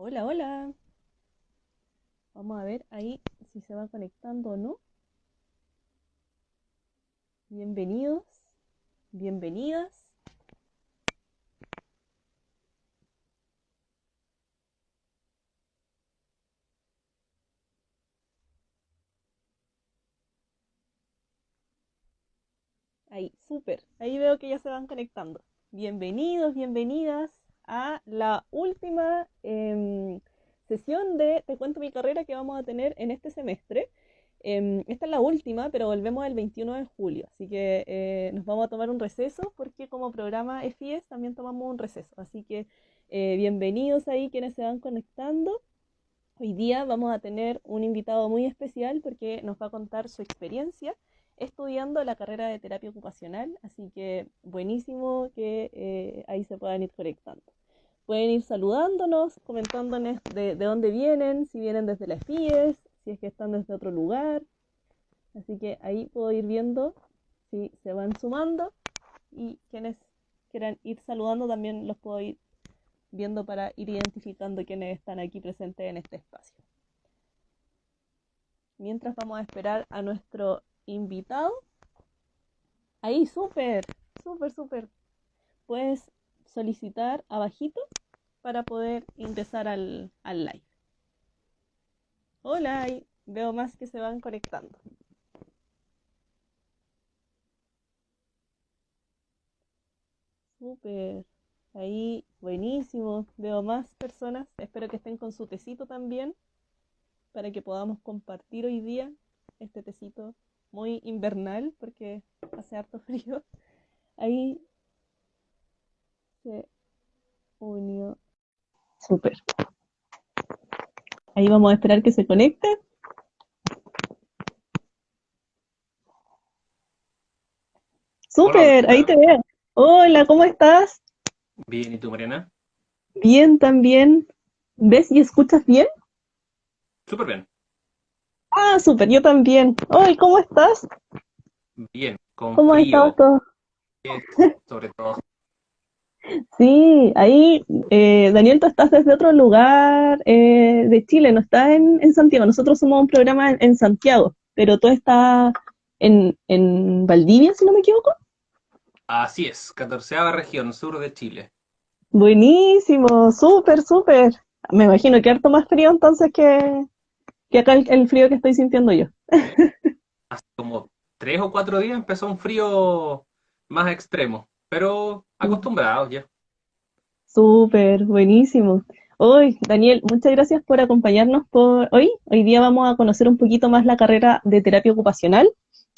Hola, hola. Vamos a ver ahí si se va conectando o no. Bienvenidos, bienvenidas. Ahí, súper. Ahí veo que ya se van conectando. Bienvenidos, bienvenidas a la última sesión de Te cuento mi carrera que vamos a tener en este semestre. Esta es la última, pero volvemos el 21 de julio. Así que nos vamos a tomar un receso porque como programa FIES también tomamos un receso. Así que bienvenidos ahí quienes se van conectando. Hoy día vamos a tener un invitado muy especial porque nos va a contar su experiencia estudiando la carrera de terapia ocupacional, así que buenísimo que ahí se puedan ir conectando. Pueden ir saludándonos, comentándonos de dónde vienen, si vienen desde la FIES, si es que están desde otro lugar, así que ahí puedo ir viendo si se van sumando y quienes quieran ir saludando también los puedo ir viendo para ir identificando quiénes están aquí presentes en este espacio. Mientras vamos a esperar a nuestro invitado. Ahí, súper, súper, súper. Puedes solicitar abajito para poder ingresar al live. Hola, ahí veo más que se van conectando. Súper. Ahí, buenísimo. Veo más personas. Espero que estén con su tecito también para que podamos compartir hoy día este tecito muy invernal porque hace harto frío. Ahí se unió. Súper. Ahí vamos a esperar que se conecte. Hola, hola, ¿qué Súper, ahí te tal? veo. Hola, ¿cómo estás? Bien, ¿y tú, Mariana? Bien también. ¿Ves y escuchas bien? Súper bien. Ah, súper, yo también. Hoy, ¿cómo estás? Bien, con ¿Cómo has estado frío, todo? sobre todo. Sí, ahí, Daniel, tú estás desde otro lugar de Chile, no estás en Santiago. Nosotros somos un programa en Santiago, pero tú estás en Valdivia, si no me equivoco. Así es, 14ª región, sur de Chile. Buenísimo, súper, súper. Me imagino que harto más frío entonces que acá el frío que estoy sintiendo yo. Hace como 3 o 4 días empezó un frío más extremo, pero acostumbrados ya. Súper, buenísimo. Hoy, Daniel, muchas gracias por acompañarnos por hoy. Hoy día vamos a conocer un poquito más la carrera de terapia ocupacional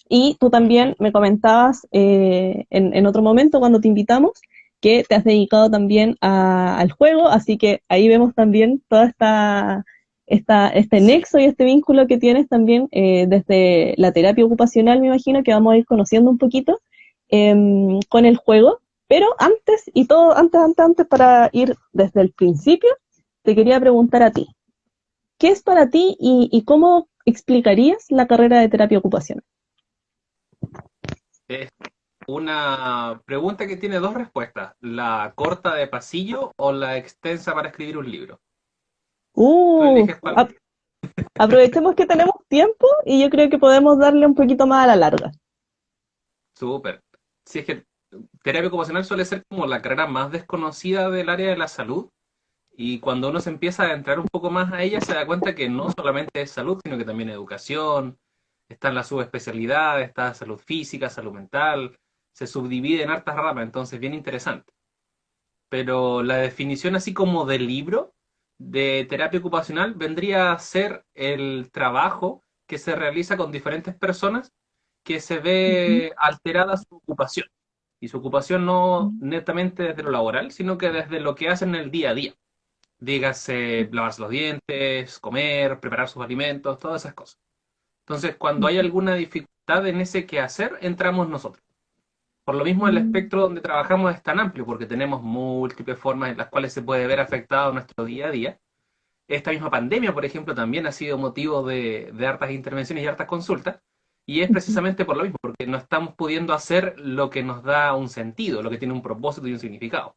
y tú también Ujú. me comentabas en otro momento cuando te invitamos que te has dedicado también al juego, así que ahí vemos también toda este Sí, nexo y este vínculo que tienes también desde la terapia ocupacional, me imagino que vamos a ir conociendo un poquito con el juego. Pero antes, y todo antes, para ir desde el principio, te quería preguntar a ti, ¿qué es para ti y cómo explicarías la carrera de terapia ocupacional? es una pregunta que tiene dos respuestas, la corta de pasillo o la extensa para escribir un libro. Tú Uh, eliges cuál. ap- Aprovechemos que tenemos tiempo y yo creo que podemos darle un poquito más a la larga. Súper. Si es que terapia ocupacional suele ser como la carrera más desconocida del área de la salud. Y cuando uno se empieza a adentrar un poco más a ella, se da cuenta que no solamente es salud, sino que también educación, están las subespecialidades, está salud física, salud mental, se subdivide en hartas ramas, entonces bien interesante. Pero la definición así como del libro de terapia ocupacional vendría a ser el trabajo que se realiza con diferentes personas que se Ujú. ve alterada su ocupación. Y su ocupación no netamente desde lo laboral, sino que desde lo que hacen en el día a día. Dígase lavarse los dientes, comer, preparar sus alimentos, todas esas cosas. Entonces, cuando hay alguna dificultad en ese quehacer, entramos nosotros. Por lo mismo, el Mm. espectro donde trabajamos es tan amplio, porque tenemos múltiples formas en las cuales se puede ver afectado nuestro día a día. Esta misma pandemia, por ejemplo, también ha sido motivo de hartas intervenciones y hartas consultas, y es precisamente por lo mismo, porque no estamos pudiendo hacer lo que nos da un sentido, lo que tiene un propósito y un significado.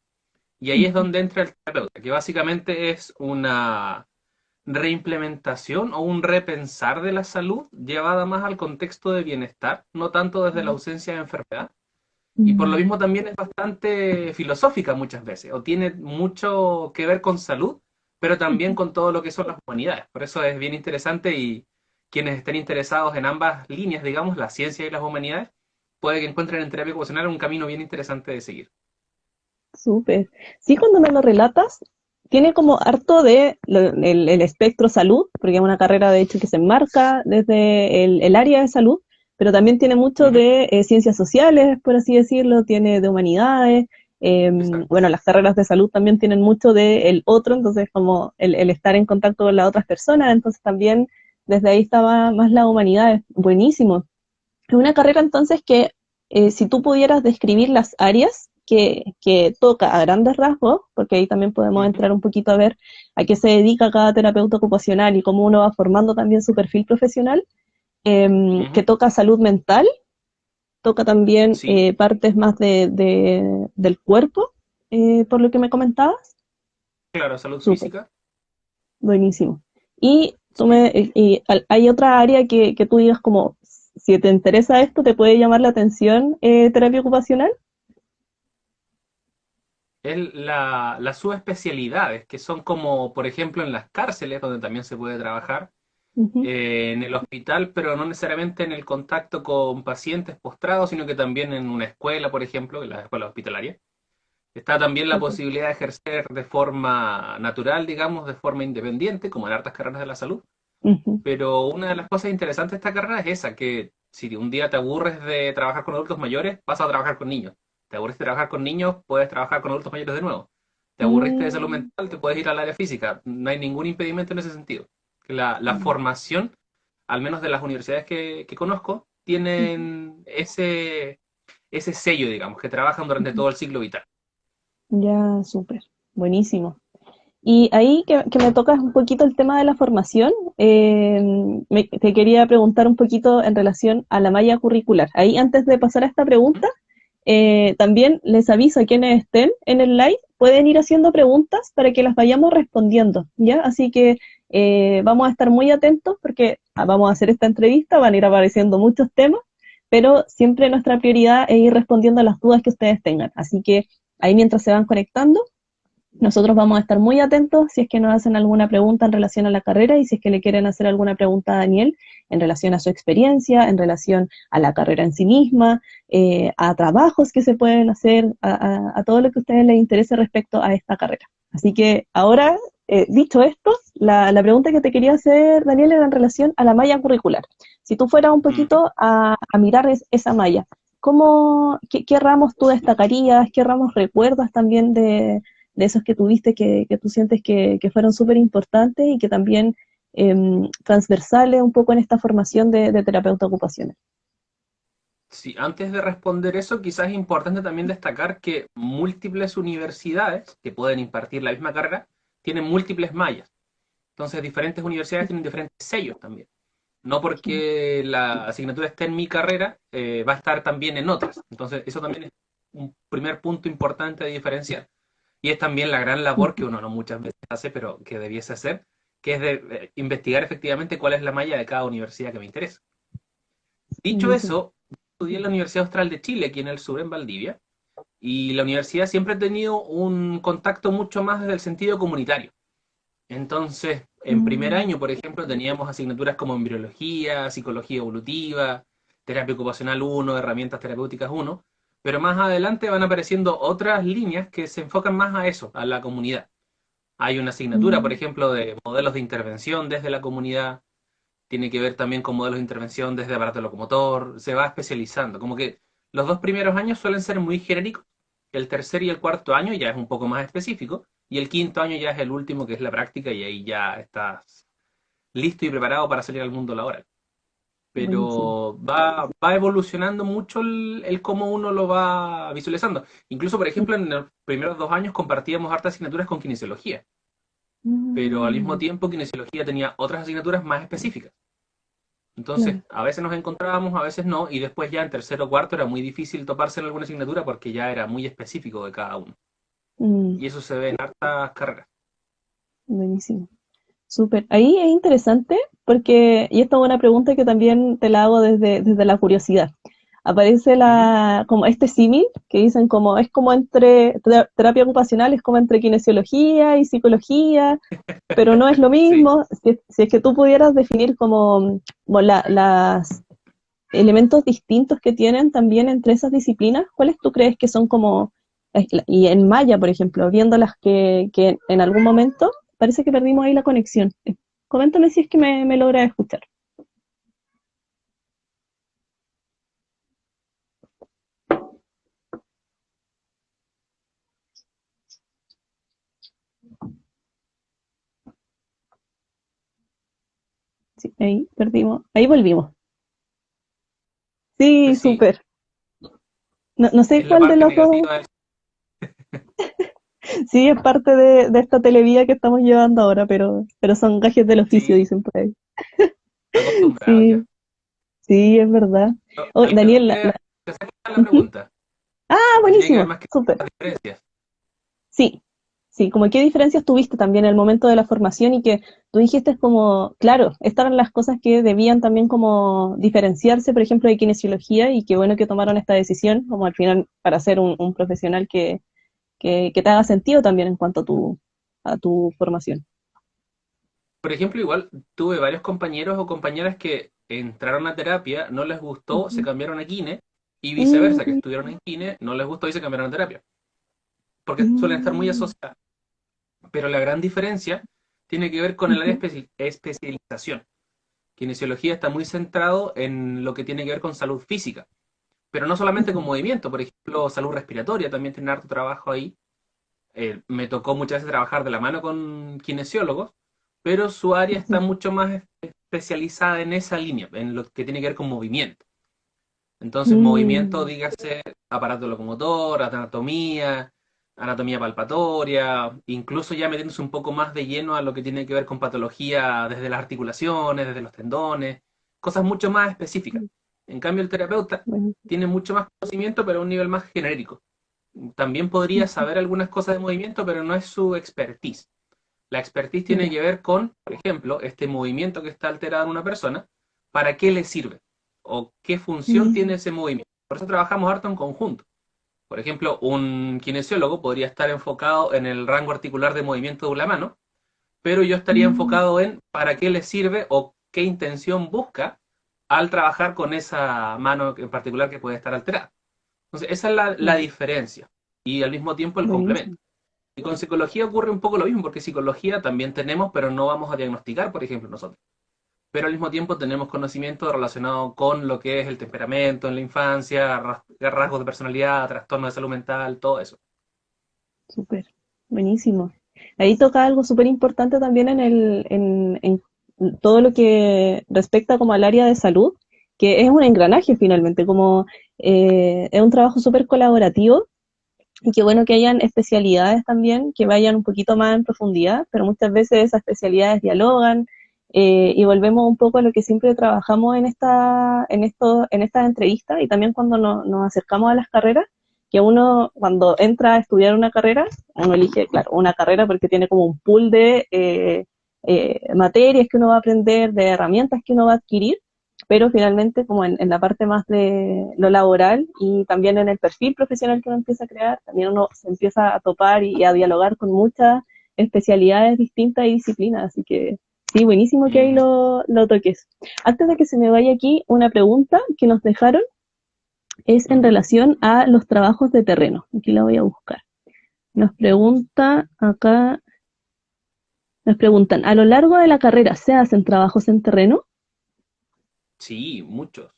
Y ahí es donde entra el terapeuta, que básicamente es una reimplementación o un repensar de la salud llevada más al contexto de bienestar, no tanto desde la ausencia de enfermedad. Y por lo Mm, mismo también es bastante filosófica muchas veces, o tiene mucho que ver con salud, pero también ujú. con todo lo que son las humanidades. Por eso es bien interesante y quienes estén interesados en ambas líneas, digamos, la ciencia y las humanidades, puede que encuentren en terapia ocupacional un camino bien interesante de seguir. Súper. Sí, cuando me lo relatas, tiene como harto de el espectro salud, porque es una carrera de hecho que se enmarca desde el área de salud, pero también tiene mucho Ujú. de ciencias sociales, por así decirlo, tiene de humanidades. Exacto. Bueno, las carreras de salud también tienen mucho de el otro, entonces como el estar en contacto con las otras personas, entonces también desde ahí estaba más la humanidad, buenísimo. Es una carrera entonces que si tú pudieras describir las áreas que toca a grandes rasgos, porque ahí también podemos Ujú, entrar un poquito a ver a qué se dedica cada terapeuta ocupacional y cómo uno va formando también su perfil profesional, que ujú. toca salud mental, toca también Sí, partes más del cuerpo, por lo que me comentabas. claro, salud Súper, física. buenísimo. Y, Sí. hay otra área que tú digas como, si te interesa esto, te puede llamar la atención terapia ocupacional. Es las subespecialidades, que son como, por ejemplo, en las cárceles, donde también se puede trabajar, Ujú, en el hospital, pero no necesariamente en el contacto con pacientes postrados, sino que también en una escuela, por ejemplo, en la escuela hospitalaria. Está también la súper. posibilidad de ejercer de forma natural, digamos, de forma independiente, como en hartas carreras de la salud. Ujú, Pero una de las cosas interesantes de esta carrera es esa, que si un día te aburres de trabajar con adultos mayores, vas a trabajar con niños. Te aburriste de trabajar con niños, puedes trabajar con adultos mayores de nuevo. Te aburriste de salud mm, mental, te puedes ir al área física. No hay ningún impedimento en ese sentido. La formación, al menos de las universidades que conozco, ujú, tienen ese sello, digamos, que trabajan durante ujú. todo el ciclo vital. Ya, súper. Buenísimo. Y ahí que me tocas un poquito el tema de la formación, te quería preguntar un poquito en relación a la malla curricular. Ahí, antes de pasar a esta ¿Mm? pregunta, también les aviso a quienes estén en el live, pueden ir haciendo preguntas para que las vayamos respondiendo, ¿ya? Así que vamos a estar muy atentos porque vamos a hacer esta entrevista, van a ir apareciendo muchos temas, pero siempre nuestra prioridad es ir respondiendo a las dudas que ustedes tengan. Así que ahí mientras se van conectando, nosotros vamos a estar muy atentos si es que nos hacen alguna pregunta en relación a la carrera y si es que le quieren hacer alguna pregunta a Daniel en relación a su experiencia, en relación a la carrera en sí misma, a trabajos que se pueden hacer, a todo lo que a ustedes les interese respecto a esta carrera. Así que ahora, dicho esto, la pregunta que te quería hacer, Daniel, era en relación a la malla curricular. Si tú fueras un Ujú. poquito a mirar esa malla, qué ramos tú destacarías, qué ramos recuerdas también de esos que tuviste que tú sientes que fueron súper importantes y que también transversales un poco en esta formación de terapeuta ocupacional? Sí, antes de responder eso, quizás es importante también destacar que múltiples universidades que pueden impartir la misma carrera tienen múltiples mallas. Entonces, diferentes universidades tienen diferentes sellos también. No porque la asignatura esté en mi carrera, va a estar también en otras. Entonces, eso también es un primer punto importante de diferenciar. Y es también la gran labor que uno no muchas veces hace, pero que debiese hacer, que es de investigar efectivamente cuál es la malla de cada universidad que me interesa. Dicho Buenísimo. eso, estudié en la Universidad Austral de Chile, aquí en el sur, en Valdivia, y la universidad siempre ha tenido un contacto mucho más desde el sentido comunitario. Entonces, en primer Mm, año, por ejemplo, teníamos asignaturas como embriología, psicología evolutiva, terapia ocupacional uno, herramientas terapéuticas uno, pero más adelante van apareciendo otras líneas que se enfocan más a eso, a la comunidad. Hay una asignatura, por mm, ejemplo, de modelos de intervención desde la comunidad, tiene que ver también con modelos de intervención desde aparato locomotor, se va especializando. Como que los dos primeros años suelen ser muy genéricos, el tercer y el cuarto año ya es un poco más específico, y el quinto año ya es el último, que es la práctica, y ahí ya estás listo y preparado para salir al mundo laboral. buenísimo. Pero va evolucionando mucho el cómo uno lo va visualizando. Incluso, por ejemplo, en los primeros 2 años compartíamos hartas asignaturas con kinesiología, pero al mismo Mm, tiempo kinesiología tenía otras asignaturas más específicas. Entonces, claro. a veces nos encontrábamos, a veces no, y después ya en tercero o cuarto era muy difícil toparse en alguna asignatura porque ya era muy específico de cada uno. Mm, y eso se ve en hartas carreras. buenísimo. Súper. Ahí es interesante porque, y esta es una pregunta que también te la hago desde la curiosidad. Aparece Ujú. como este símil que dicen como es como entre terapia ocupacional, es como entre kinesiología y psicología, pero no es lo Sí. mismo. Si es que tú pudieras definir como las elementos distintos que tienen también entre esas disciplinas, ¿cuáles tú crees que son como, y en Maya, por ejemplo, viendo las que en algún momento parece que perdimos ahí la conexión? Coméntame si es que me logra escuchar. Sí, ahí perdimos, ahí volvimos. Sí, Sí, súper. No, no sé es la cuál de parte los dos, negativa. sí es parte de esta televida que estamos llevando ahora, pero son gajes del oficio, Sí, dicen por ahí. acostumbrado ya. Sí, sí, es verdad. Pero Oh, ahí te Daniel, te saqué la ujú. pregunta, Ah, que tiene que ver buenísimo, más que súper. las diferencias. Sí, sí, como qué diferencias tuviste también en el momento de la formación y que tú dijiste es como, claro, estas eran las cosas que debían también como diferenciarse, por ejemplo, de kinesiología y qué bueno que tomaron esta decisión como al final para ser un profesional que te haga sentido también en cuanto a tu formación. Por ejemplo, igual tuve varios compañeros o compañeras que entraron a terapia, no les gustó, se Ujú. cambiaron a kine, y viceversa, que Mm, estuvieron en kine, no les gustó y se cambiaron a terapia, porque suelen estar muy mm, asociadas. Pero la gran diferencia tiene que ver con el área ujú, de especialización. Kinesiología está muy centrado en lo que tiene que ver con salud física, pero no solamente con ujú, movimiento, por ejemplo, salud respiratoria también tiene harto trabajo ahí. Me tocó muchas veces trabajar de la mano con kinesiólogos, pero su área está ujú, mucho más especializada en esa línea, en lo que tiene que ver con movimiento. Entonces, movimiento, mm, dígase, aparato locomotor, anatomía, anatomía palpatoria, incluso ya metiéndose un poco más de lleno a lo que tiene que ver con patología desde las articulaciones, desde los tendones, cosas mucho más específicas. En cambio, el terapeuta bueno, tiene mucho más conocimiento, pero a un nivel más genérico. También podría ujú, saber algunas cosas de movimiento, pero no es su expertise. La expertise tiene ya, que ver con, por ejemplo, este movimiento que está alterado en una persona, ¿para qué le sirve? ¿O qué función tiene mm, ese movimiento? Por eso trabajamos harto en conjunto. Por ejemplo, un kinesiólogo podría estar enfocado en el rango articular de movimiento de la mano, pero yo estaría mm, enfocado en para qué le sirve o qué intención busca al trabajar con esa mano en particular que puede estar alterada. Entonces, esa es la claro, diferencia y al mismo tiempo el complemento. buenísimo. Y con psicología ocurre un poco lo mismo, porque psicología también tenemos, pero no vamos a diagnosticar, por ejemplo, nosotros. Pero al mismo tiempo tenemos conocimiento relacionado con lo que es el temperamento en la infancia, rasgos de personalidad, trastornos de salud mental, todo eso. Súper, buenísimo. Ahí toca algo súper importante también en todo lo que respecta como al área de salud, que es un engranaje finalmente, como es un trabajo súper colaborativo y qué bueno que hayan especialidades también que vayan un poquito más en profundidad, pero muchas veces esas especialidades dialogan y volvemos un poco a lo que siempre trabajamos en estas entrevistas y también cuando nos acercamos a las carreras, que uno cuando entra a estudiar una carrera, uno elige, claro, una carrera porque tiene como un pool de materias que uno va a aprender, de herramientas que uno va a adquirir, pero finalmente como en la parte más de lo laboral y también en el perfil profesional que uno empieza a crear, también uno se empieza a topar y a dialogar con muchas especialidades distintas y disciplinas, así que sí, buenísimo que ahí Ujú. lo toques. Antes de que se me vaya aquí, una pregunta que nos dejaron es en Ujú. relación a los trabajos de terreno. Aquí la voy a buscar. Nos pregunta acá, nos preguntan, ¿a lo largo de la carrera se hacen trabajos en terreno? Sí, muchos.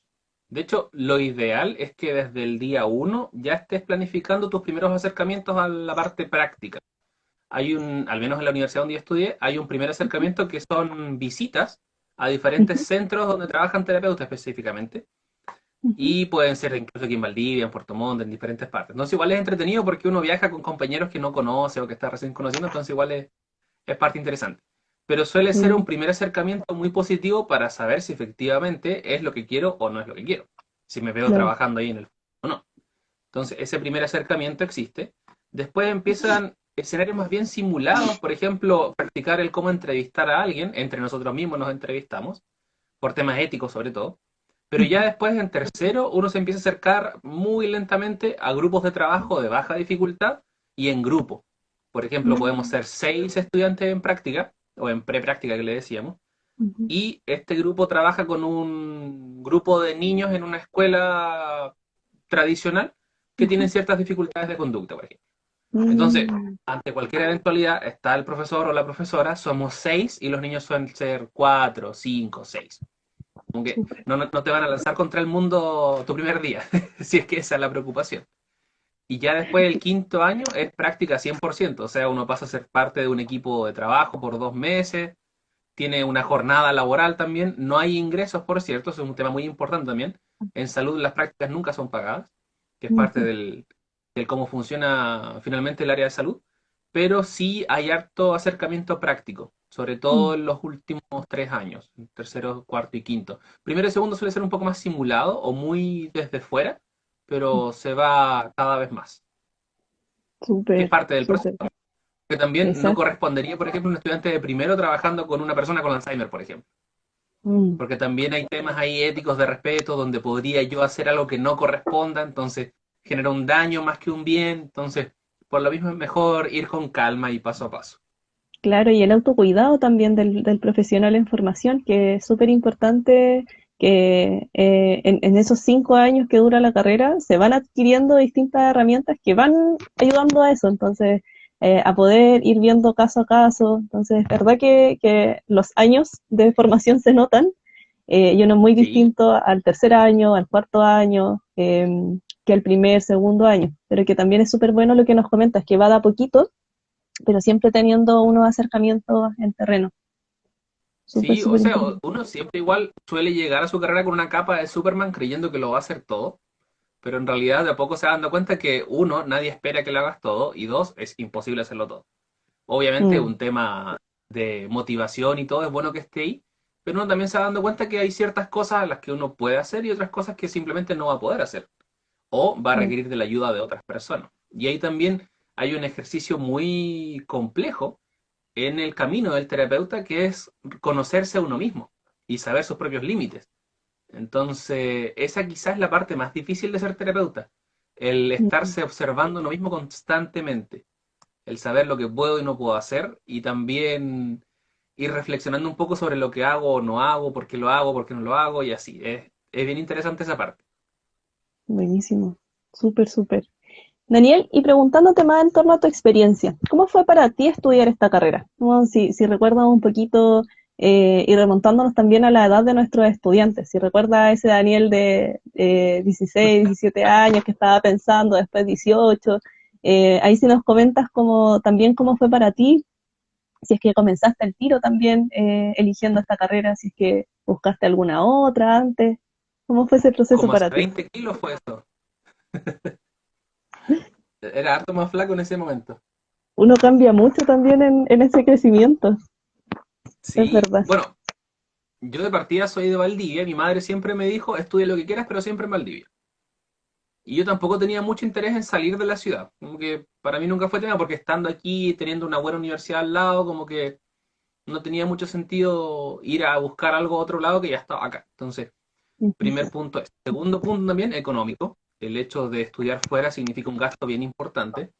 De hecho, lo ideal es que desde el día uno ya estés planificando tus primeros acercamientos a la parte práctica. Al menos en la universidad donde yo estudié, hay un primer acercamiento que son visitas a diferentes Ujú, centros donde trabajan terapeutas específicamente. ujú, Y pueden ser incluso aquí en Valdivia, en Puerto Montt, en diferentes partes. Entonces igual es entretenido porque uno viaja con compañeros que no conoce o que está recién conociendo, entonces igual es parte interesante. Pero suele ser un mm, primer acercamiento muy positivo para saber si efectivamente es lo que quiero o no es lo que quiero. Si me veo claro. trabajando ahí en el o no. Entonces ese primer acercamiento existe. Después empiezan escenarios más bien simulados, por ejemplo, practicar el cómo entrevistar a alguien, entre nosotros mismos nos entrevistamos, por temas éticos sobre todo. Pero ya después, en tercero, uno se empieza a acercar muy lentamente a grupos de trabajo de baja dificultad y en grupo. Por ejemplo, podemos Mm, ser 6 estudiantes en práctica, o en prepráctica que le decíamos, ujú, y este grupo trabaja con un grupo de niños en una escuela tradicional que tienen ujú. ciertas dificultades de conducta, por ejemplo. Entonces, Mm, ante cualquier eventualidad, está el profesor o la profesora, somos 6 y los niños suelen ser 4, 5, 6. Como que súper. no te van a lanzar contra el mundo tu primer día, si es que esa es la preocupación. Y ya después del quinto año es práctica 100%, o sea, uno pasa a ser parte de un equipo de trabajo por 2 meses, tiene una jornada laboral también, no hay ingresos, por cierto, eso es un tema muy importante también. En salud las prácticas nunca son pagadas, que es parte Ujú, del cómo funciona finalmente el área de salud, pero sí hay harto acercamiento práctico, sobre mm, todo en los últimos 3 años, tercero, cuarto y quinto. Primero y segundo suele ser un poco más simulado o muy desde fuera, pero se va cada vez más, que es súper, parte del proceso. súper. Que también no Exacto. correspondería, por ejemplo, un estudiante de primero trabajando con una persona con Alzheimer, por ejemplo. Mm, Porque también hay temas ahí éticos de respeto donde podría yo hacer algo que no corresponda, entonces genera un daño más que un bien, entonces por lo mismo es mejor ir con calma y paso a paso. claro, y el autocuidado también del profesional en formación, que es súper importante que en esos 5 años que dura la carrera se van adquiriendo distintas herramientas que van ayudando a eso, entonces a poder ir viendo caso a caso. Entonces, es verdad que los años de formación se notan y uno es muy Sí, distinto al tercer año, al cuarto año, que al primer, segundo año, pero que también es súper bueno lo que nos comentas, que va de a poquito pero siempre teniendo unos acercamientos en terreno. Súper, sí, o súper sea, interesante. uno siempre igual suele llegar a su carrera con una capa de Superman creyendo que lo va a hacer todo, pero en realidad de a poco se va dando cuenta que uno, nadie espera que lo hagas todo, y dos, es imposible hacerlo todo. Obviamente Mm, un tema de motivación y todo es bueno que esté ahí, pero uno también se va dando cuenta que hay ciertas cosas a las que uno puede hacer y otras cosas que simplemente no va a poder hacer o va a mm, requerir de la ayuda de otras personas. Y ahí también hay un ejercicio muy complejo en el camino del terapeuta que es conocerse a uno mismo y saber sus propios límites. Entonces, esa quizás es la parte más difícil de ser terapeuta, el mm. estarse observando a uno mismo constantemente, el saber lo que puedo y no puedo hacer y también ir reflexionando un poco sobre lo que hago o no hago, por qué no lo hago y así. Es bien interesante esa parte. Buenísimo. Súper, súper. Daniel, y preguntándote más en torno a tu experiencia, ¿cómo fue para ti estudiar esta carrera? ¿Cómo, si recuerdas un poquito y remontándonos también a la edad de nuestros estudiantes, si recuerdas a ese Daniel de 16, 17 años que estaba pensando, después 18, ahí si nos comentas también cómo fue para ti, si es que comenzaste el tiro también eligiendo esta carrera, si es que buscaste alguna otra antes, ¿cómo fue ese proceso Como para hasta ti? 20 kilos fue eso. Era harto más flaco en ese momento. Uno cambia mucho también en ese crecimiento, es Sí, verdad. bueno, yo de partida soy de Valdivia, mi madre siempre me dijo, estudia lo que quieras, pero siempre en Valdivia. Y yo tampoco tenía mucho interés en salir de la ciudad, como que para mí nunca fue tema, porque estando aquí, teniendo una buena universidad al lado, como que no tenía mucho sentido ir a buscar algo a otro lado que ya estaba acá. Entonces, Ujú, primer punto es. Segundo punto también, económico. El hecho de estudiar fuera significa un gasto bien importante.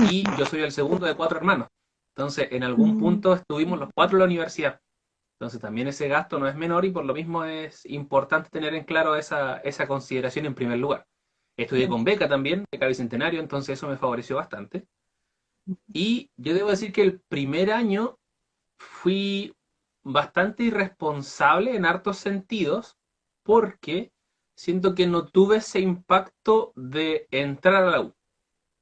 Y yo soy el segundo de 4 hermanos. Entonces, en algún mm, punto estuvimos los 4 en la universidad. Entonces, también ese gasto no es menor y por lo mismo es importante tener en claro esa consideración en primer lugar. Estudié con beca también, beca bicentenario, entonces eso me favoreció bastante. Y yo debo decir que el primer año fui bastante irresponsable en hartos sentidos porque siento que no tuve ese impacto de entrar a la U.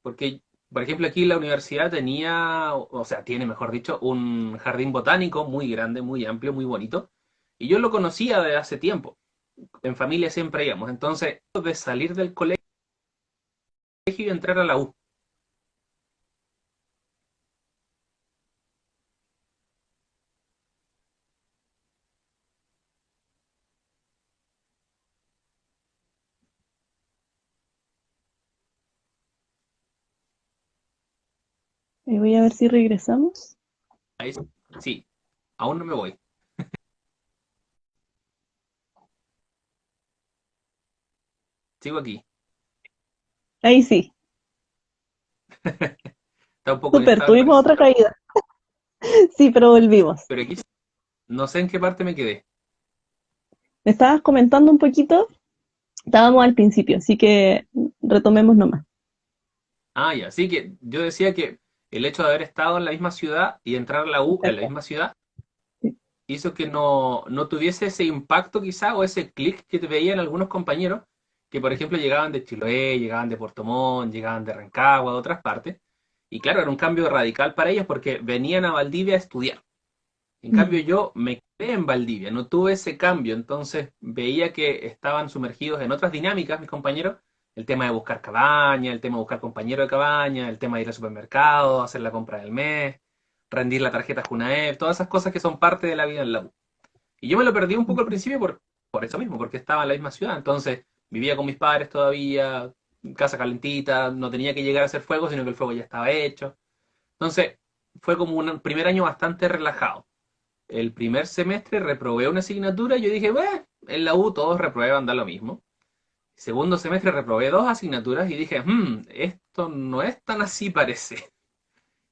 Porque, por ejemplo, aquí la universidad tenía, o sea, tiene, mejor dicho, un jardín botánico muy grande, muy amplio, muy bonito. Y yo lo conocía de hace tiempo. En familia siempre íbamos. Entonces, de salir del colegio y entrar a la U. Y voy a ver si regresamos. Ahí sí, aún no me voy. Sigo aquí. Ahí sí. Está un poco Súper, inestable, tuvimos parece. otra caída. Sí, pero volvimos. Pero aquí no sé en qué parte me quedé. Me estabas comentando un poquito, estábamos al principio, así que retomemos nomás. Ah, ya. Así que yo decía que el hecho de haber estado en la misma ciudad y entrar a la U en la Exacto. misma ciudad Sí. hizo que no tuviese ese impacto quizá o ese clic que te veían algunos compañeros que, por ejemplo, llegaban de Chiloé, llegaban de Puerto Montt, llegaban de Rancagua, de otras partes. Y claro, era un cambio radical para ellos porque venían a Valdivia a estudiar. En cambio, Mm, yo me quedé en Valdivia, no tuve ese cambio, entonces veía que estaban sumergidos en otras dinámicas, mis compañeros, el tema de buscar cabaña, el tema de buscar compañero de cabaña, el tema de ir al supermercado, hacer la compra del mes, rendir la tarjeta Junaep, todas esas cosas que son parte de la vida en la U. Y yo me lo perdí un poco al principio por eso mismo, porque estaba en la misma ciudad, entonces vivía con mis padres todavía, casa calentita, no tenía que llegar a hacer fuego, sino que el fuego ya estaba hecho. Entonces fue como un primer año bastante relajado. El primer semestre reprobé una asignatura y yo dije, bueno, en la U todos reprueban, da lo mismo. Segundo semestre reprobé dos asignaturas y dije, esto no es tan así parece.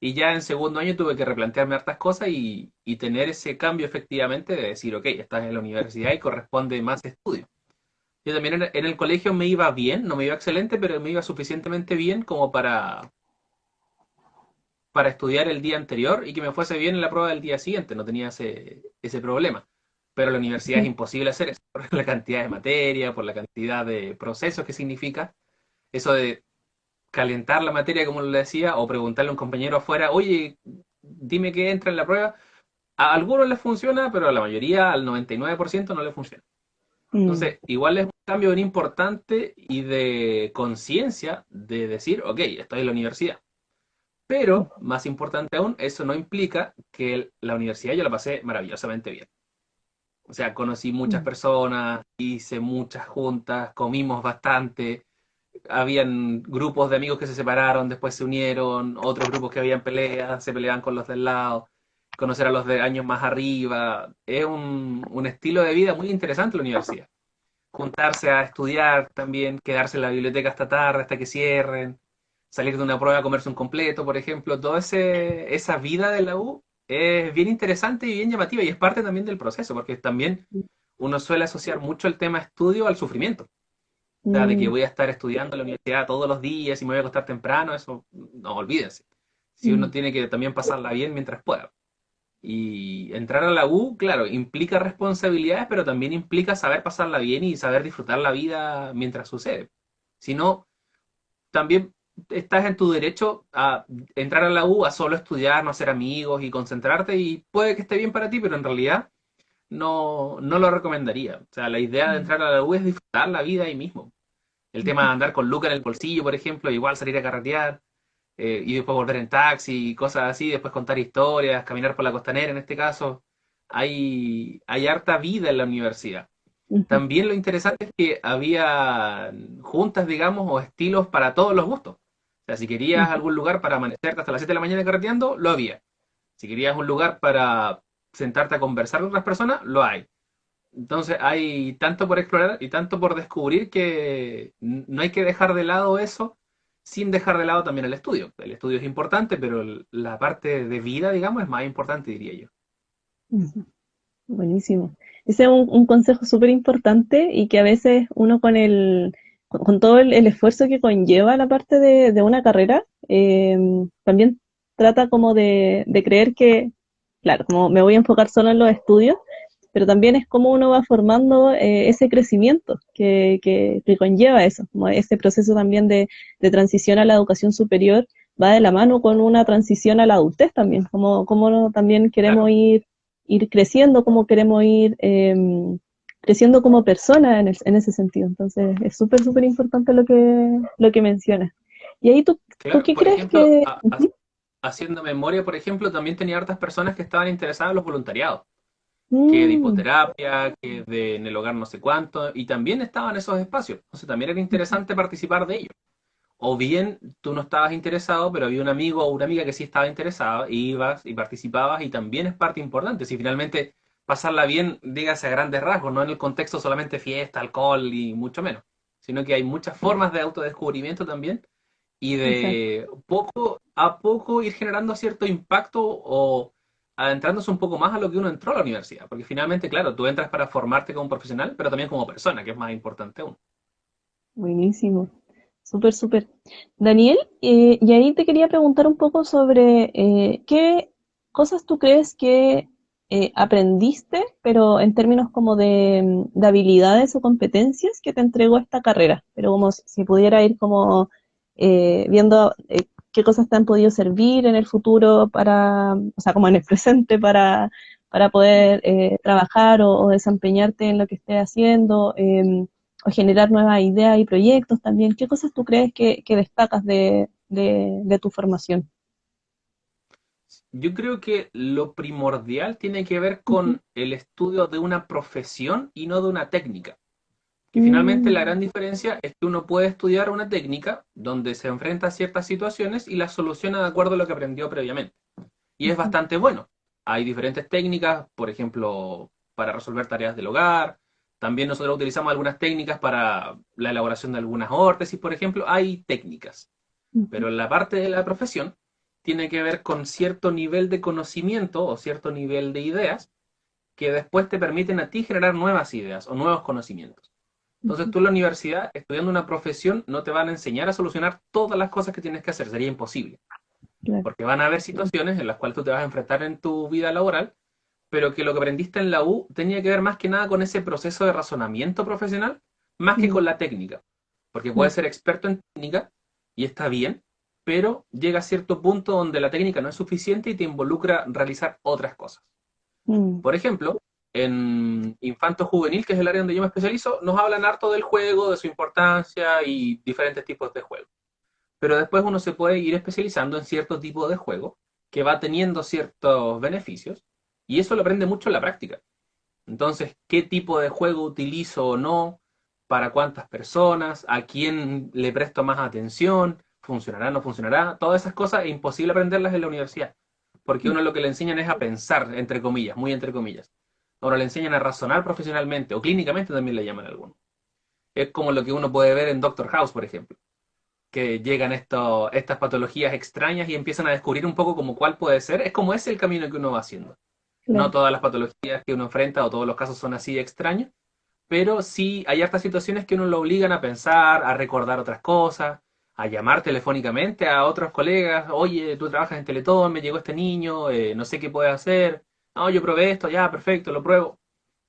Y ya en segundo año tuve que replantearme hartas cosas y tener ese cambio efectivamente de decir, ok, estás en la universidad y corresponde más estudio. Yo también en el colegio me iba bien, no me iba excelente, pero me iba suficientemente bien como para estudiar el día anterior y que me fuese bien en la prueba del día siguiente, no tenía ese problema. Pero en la universidad es sí. imposible hacer eso, por la cantidad de materia, por la cantidad de procesos que significa. Eso de calentar la materia, como le decía, o preguntarle a un compañero afuera, oye, dime qué entra en la prueba. A algunos les funciona, pero a la mayoría, al 99% no les funciona. Mm, Entonces, igual es un cambio bien importante y de conciencia de decir, ok, estoy en la universidad. Pero, más importante aún, eso no implica que la universidad yo la pasé maravillosamente bien. O sea, conocí muchas mm. personas, hice muchas juntas, comimos bastante, habían grupos de amigos que se separaron, después se unieron, otros grupos que habían peleas, se peleaban con los del lado, conocer a los de años más arriba. Es un estilo de vida muy interesante la universidad. Juntarse a estudiar también, quedarse en la biblioteca hasta tarde, hasta que cierren, salir de una prueba a comerse un completo, por ejemplo, toda esa vida de la U es bien interesante y bien llamativa y es parte también del proceso, porque también uno suele asociar mucho el tema estudio al sufrimiento. O sea, de que Mm, voy a estar estudiando en la universidad todos los días y me voy a acostar temprano, eso no olvídense. Si uno mm, tiene que también pasarla bien mientras pueda. Y entrar a la U, claro, implica responsabilidades, pero también implica saber pasarla bien y saber disfrutar la vida mientras sucede. Si no, también estás en tu derecho a entrar a la U, a solo estudiar, no hacer amigos y concentrarte, y puede que esté bien para ti, pero en realidad no lo recomendaría. O sea, la idea de mm. entrar a la U es disfrutar la vida ahí mismo. El tema de andar con Luca en el bolsillo, por ejemplo, igual salir a carretear, y después volver en taxi y cosas así, después contar historias, caminar por la costanera en este caso. Hay harta vida en la universidad. Ujú, También lo interesante es que había juntas, digamos, o estilos para todos los gustos. O sea, si querías ujú. algún lugar para amanecerte hasta las 7 de la mañana carreteando, lo había. Si querías un lugar para sentarte a conversar con otras personas, lo hay. Entonces hay tanto por explorar y tanto por descubrir que no hay que dejar de lado eso sin dejar de lado también el estudio. El estudio es importante, pero la parte de vida, digamos, es más importante, diría yo. Ujú. Buenísimo. Ese es un consejo súper importante y que a veces uno con todo el esfuerzo que conlleva la parte de una carrera, también trata como de creer que, claro, como me voy a enfocar solo en los estudios, pero también es como uno va formando ese crecimiento que conlleva eso, como ese proceso también de transición a la educación superior va de la mano con una transición a la adultez también, como también queremos Claro, ir creciendo, cómo queremos ir creciendo como persona en ese sentido. Entonces, es súper, súper importante lo que mencionas. Y ahí tú claro. qué Por crees ejemplo, que... Ujú. haciendo memoria, por ejemplo, también tenía hartas personas que estaban interesadas en los voluntariados, que de Mm, hipoterapia, que en el hogar no sé cuánto, y también estaban esos espacios. Entonces también era interesante participar de ellos. o bien tú no estabas interesado, pero había un amigo o una amiga que sí estaba interesada, y ibas y participabas y también es parte importante. Si finalmente pasarla bien, dígase a grandes rasgos, no en el contexto solamente fiesta, alcohol y mucho menos, sino que hay muchas formas de autodescubrimiento también y Exacto. de poco a poco ir generando cierto impacto o adentrándose un poco más a lo que uno entró a la universidad. Porque finalmente, claro, tú entras para formarte como profesional, pero también como persona, que es más importante aún. Buenísimo. Súper, súper. Daniel, y ahí te quería preguntar un poco sobre qué cosas tú crees que aprendiste, pero en términos como de habilidades o competencias que te entregó esta carrera, pero como si pudiera ir como viendo qué cosas te han podido servir en el futuro para, o sea, como en el presente para poder trabajar o desempeñarte en lo que estés haciendo. O generar nuevas ideas y proyectos también. ¿Qué cosas tú crees que destacas de tu formación? Yo creo que lo primordial tiene que ver Ujú. con el estudio de una profesión y no de una técnica. Que finalmente la Mm, gran diferencia es que uno puede estudiar una técnica donde se enfrenta a ciertas situaciones y las soluciona de acuerdo a lo que aprendió previamente. Y es ujú, bastante bueno. Hay diferentes técnicas, por ejemplo, para resolver tareas del hogar. También nosotros utilizamos algunas técnicas para la elaboración de algunas órtesis, por ejemplo. Hay técnicas. ujú, Pero la parte de la profesión tiene que ver con cierto nivel de conocimiento o cierto nivel de ideas que después te permiten a ti generar nuevas ideas o nuevos conocimientos. Entonces ujú. tú en la universidad, estudiando una profesión, no te van a enseñar a solucionar todas las cosas que tienes que hacer, sería imposible, Claro. porque van a haber situaciones en las cuales tú te vas a enfrentar en tu vida laboral, pero que lo que aprendiste en la U tenía que ver más que nada con ese proceso de razonamiento profesional, más que Mm, con la técnica, porque puedes claro. ser experto en técnica y está bien, pero llega a cierto punto donde la técnica no es suficiente y te involucra realizar otras cosas. Mm, Por ejemplo, en Infanto Juvenil, que es el área donde yo me especializo, nos hablan harto del juego, de su importancia y diferentes tipos de juegos. Pero después uno se puede ir especializando en cierto tipo de juego que va teniendo ciertos beneficios y eso lo aprende mucho en la práctica. Entonces, ¿qué tipo de juego utilizo o no? ¿Para cuántas personas? ¿A quién le presto más atención? ¿Funcionará o no funcionará? Todas esas cosas es imposible aprenderlas en la universidad, porque mm, uno lo que le enseñan es a pensar, entre comillas, muy entre comillas. Ahora le enseñan a razonar profesionalmente o clínicamente también le llaman a algunos. Es como lo que uno puede ver en Doctor House, por ejemplo, que llegan estas patologías extrañas y empiezan a descubrir un poco como cuál puede ser. Es como ese el camino que uno va haciendo. No claro. todas las patologías que uno enfrenta o todos los casos son así de extraños, pero sí hay hartas situaciones que uno lo obligan a pensar, a recordar otras cosas, a llamar telefónicamente a otros colegas, oye, tú trabajas en Teletón, me llegó este niño, no sé qué puedes hacer, no, yo probé esto, ya, perfecto, lo pruebo.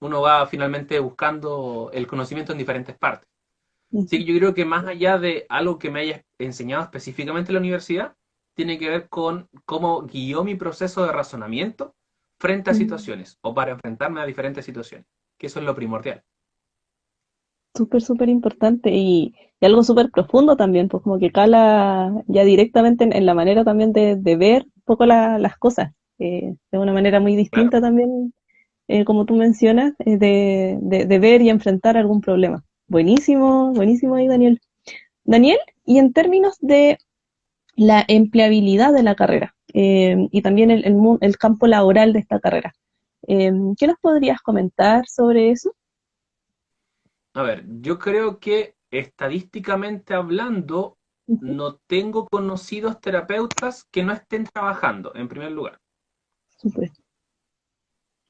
Uno va finalmente buscando el conocimiento en diferentes partes. Sí, Ujú, yo creo que más allá de algo que me haya enseñado específicamente en la universidad, tiene que ver con cómo guió mi proceso de razonamiento frente a mm. situaciones o para enfrentarme a diferentes situaciones, que eso es lo primordial. Súper, súper importante y algo súper profundo también, pues como que cala ya directamente en la manera también de ver un poco las cosas, de una manera muy Claro. distinta también como tú mencionas, de ver y enfrentar algún problema. Buenísimo, buenísimo ahí, Daniel. Daniel, y en términos de la empleabilidad de la carrera y también el campo laboral de esta carrera, ¿qué nos podrías comentar sobre eso? A ver, yo creo que estadísticamente hablando, Ujú, no tengo conocidos terapeutas que no estén trabajando, en primer lugar. súper.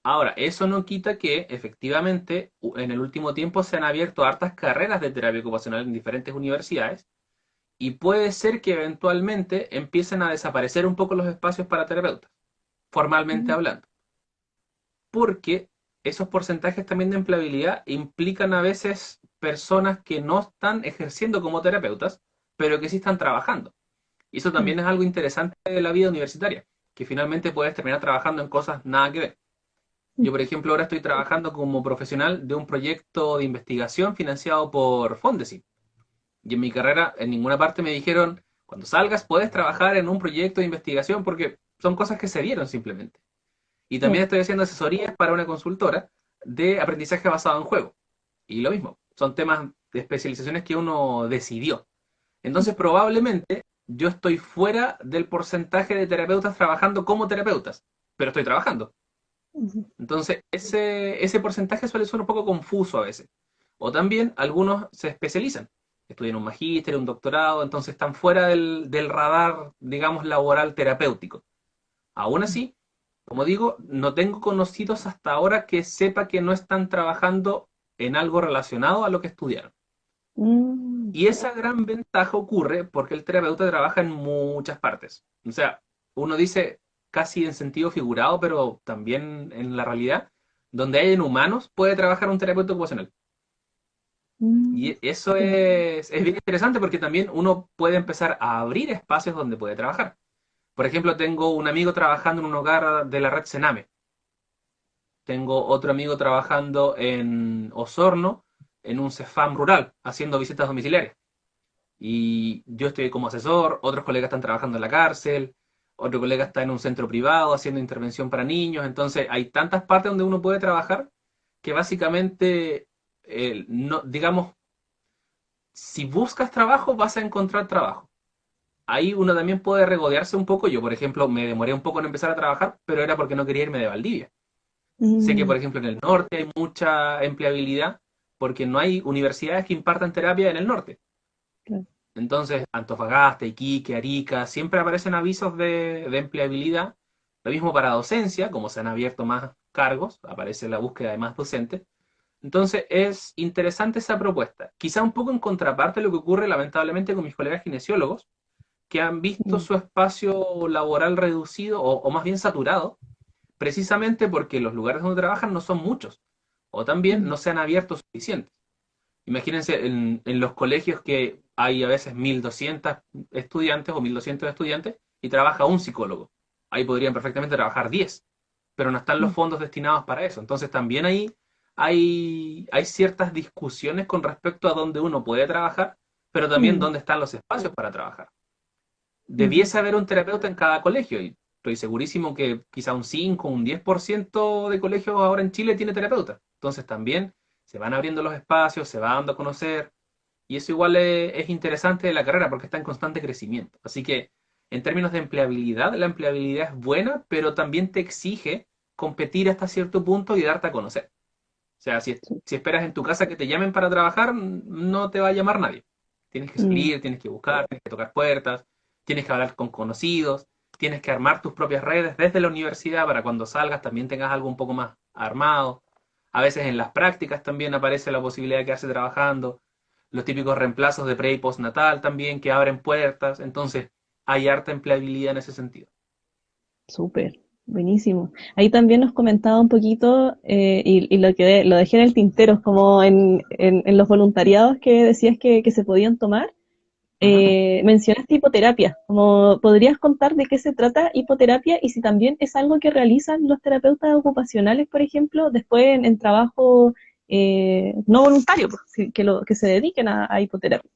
Ahora, eso no quita que efectivamente en el último tiempo se han abierto hartas carreras de terapia ocupacional en diferentes universidades y puede ser que eventualmente empiecen a desaparecer un poco los espacios para terapeutas, formalmente Mm, hablando, porque esos porcentajes también de empleabilidad implican a veces personas que no están ejerciendo como terapeutas, pero que sí están trabajando. Y eso mm, también es algo interesante de la vida universitaria, que finalmente puedes terminar trabajando en cosas nada que ver. Yo, por ujú. ejemplo, ahora estoy trabajando como profesional de un proyecto de investigación financiado por Fondesit. Y en mi carrera, en ninguna parte me dijeron, cuando salgas puedes trabajar en un proyecto de investigación porque son cosas que se dieron simplemente. Y también Claro. estoy haciendo asesorías para una consultora de aprendizaje basado en juego. Y lo mismo, son temas de especializaciones que uno decidió. Entonces, probablemente yo estoy fuera del porcentaje de terapeutas trabajando como terapeutas, pero estoy trabajando. Ujú. Entonces, ese porcentaje suele ser un poco confuso a veces. O también algunos se especializan, estudian un magíster, un doctorado, entonces están fuera del radar, digamos, laboral terapéutico. Aún así, como digo, no tengo conocidos hasta ahora que sepa que no están trabajando en algo relacionado a lo que estudiaron. Mm, Y esa gran ventaja ocurre porque el terapeuta trabaja en muchas partes. O sea, uno dice casi en sentido figurado, pero también en la realidad, donde hay en humanos puede trabajar un terapeuta ocupacional. mm, Y eso súper. es bien interesante porque también uno puede empezar a abrir espacios donde puede trabajar. Por ejemplo, tengo un amigo trabajando en un hogar de la red Sename. Tengo otro amigo trabajando en Osorno, en un CEFAM rural, haciendo visitas domiciliarias. Y yo estoy como asesor, otros colegas están trabajando en la cárcel, otro colega está en un centro privado haciendo intervención para niños. Entonces, hay tantas partes donde uno puede trabajar que básicamente, no, digamos, si buscas trabajo, vas a encontrar trabajo. Ahí uno también puede regodearse un poco. Yo, por ejemplo, me demoré un poco en empezar a trabajar, pero era porque no quería irme de Valdivia. Sé que, Mm, por ejemplo, en el norte hay mucha empleabilidad porque no hay universidades que impartan terapia en el norte. claro. Entonces, Antofagasta, Iquique, Arica, siempre aparecen avisos de empleabilidad. Lo mismo para docencia, como se han abierto más cargos, aparece la búsqueda de más docentes. Entonces, es interesante esa propuesta. Quizá un poco en contraparte lo que ocurre lamentablemente con mis colegas kinesiólogos, que han visto Mm, su espacio laboral reducido o más bien saturado, precisamente porque los lugares donde trabajan no son muchos, o también mm, no se han abierto suficientes. Imagínense en los colegios que hay a veces 1.200 estudiantes o 1.200 estudiantes y trabaja un psicólogo. Ahí podrían perfectamente trabajar 10, pero no están los mm, fondos destinados para eso. Entonces también ahí hay ciertas discusiones con respecto a dónde uno puede trabajar, pero también mm, dónde están los espacios para trabajar. ujú, Debiese haber un terapeuta en cada colegio y estoy segurísimo que quizá un 5 un 10% de colegios ahora en Chile tiene terapeuta. Entonces también se van abriendo los espacios, se va dando a conocer y eso igual es interesante de la carrera porque está en constante crecimiento. Así que en términos de empleabilidad, la empleabilidad es buena, pero también te exige competir hasta cierto punto y darte a conocer. O sea, sí, si esperas en tu casa que te llamen para trabajar, no te va a llamar nadie. Tienes que mm, salir, tienes que buscar, tienes que tocar puertas, tienes que hablar con conocidos, tienes que armar tus propias redes desde la universidad para cuando salgas también tengas algo un poco más armado. A veces en las prácticas también aparece la posibilidad de quedarse trabajando. Los típicos reemplazos de pre y postnatal también que abren puertas. Entonces, hay harta empleabilidad en ese sentido. súper, buenísimo. Ahí también nos comentaba un poquito, y lo dejé en el tintero, como en los voluntariados que decías que se podían tomar. Ujú. Mencionaste hipoterapia. Como, ¿podrías contar de qué se trata hipoterapia y si también es algo que realizan los terapeutas ocupacionales, por ejemplo, después en trabajo no voluntario, pues, que se dediquen a hipoterapia?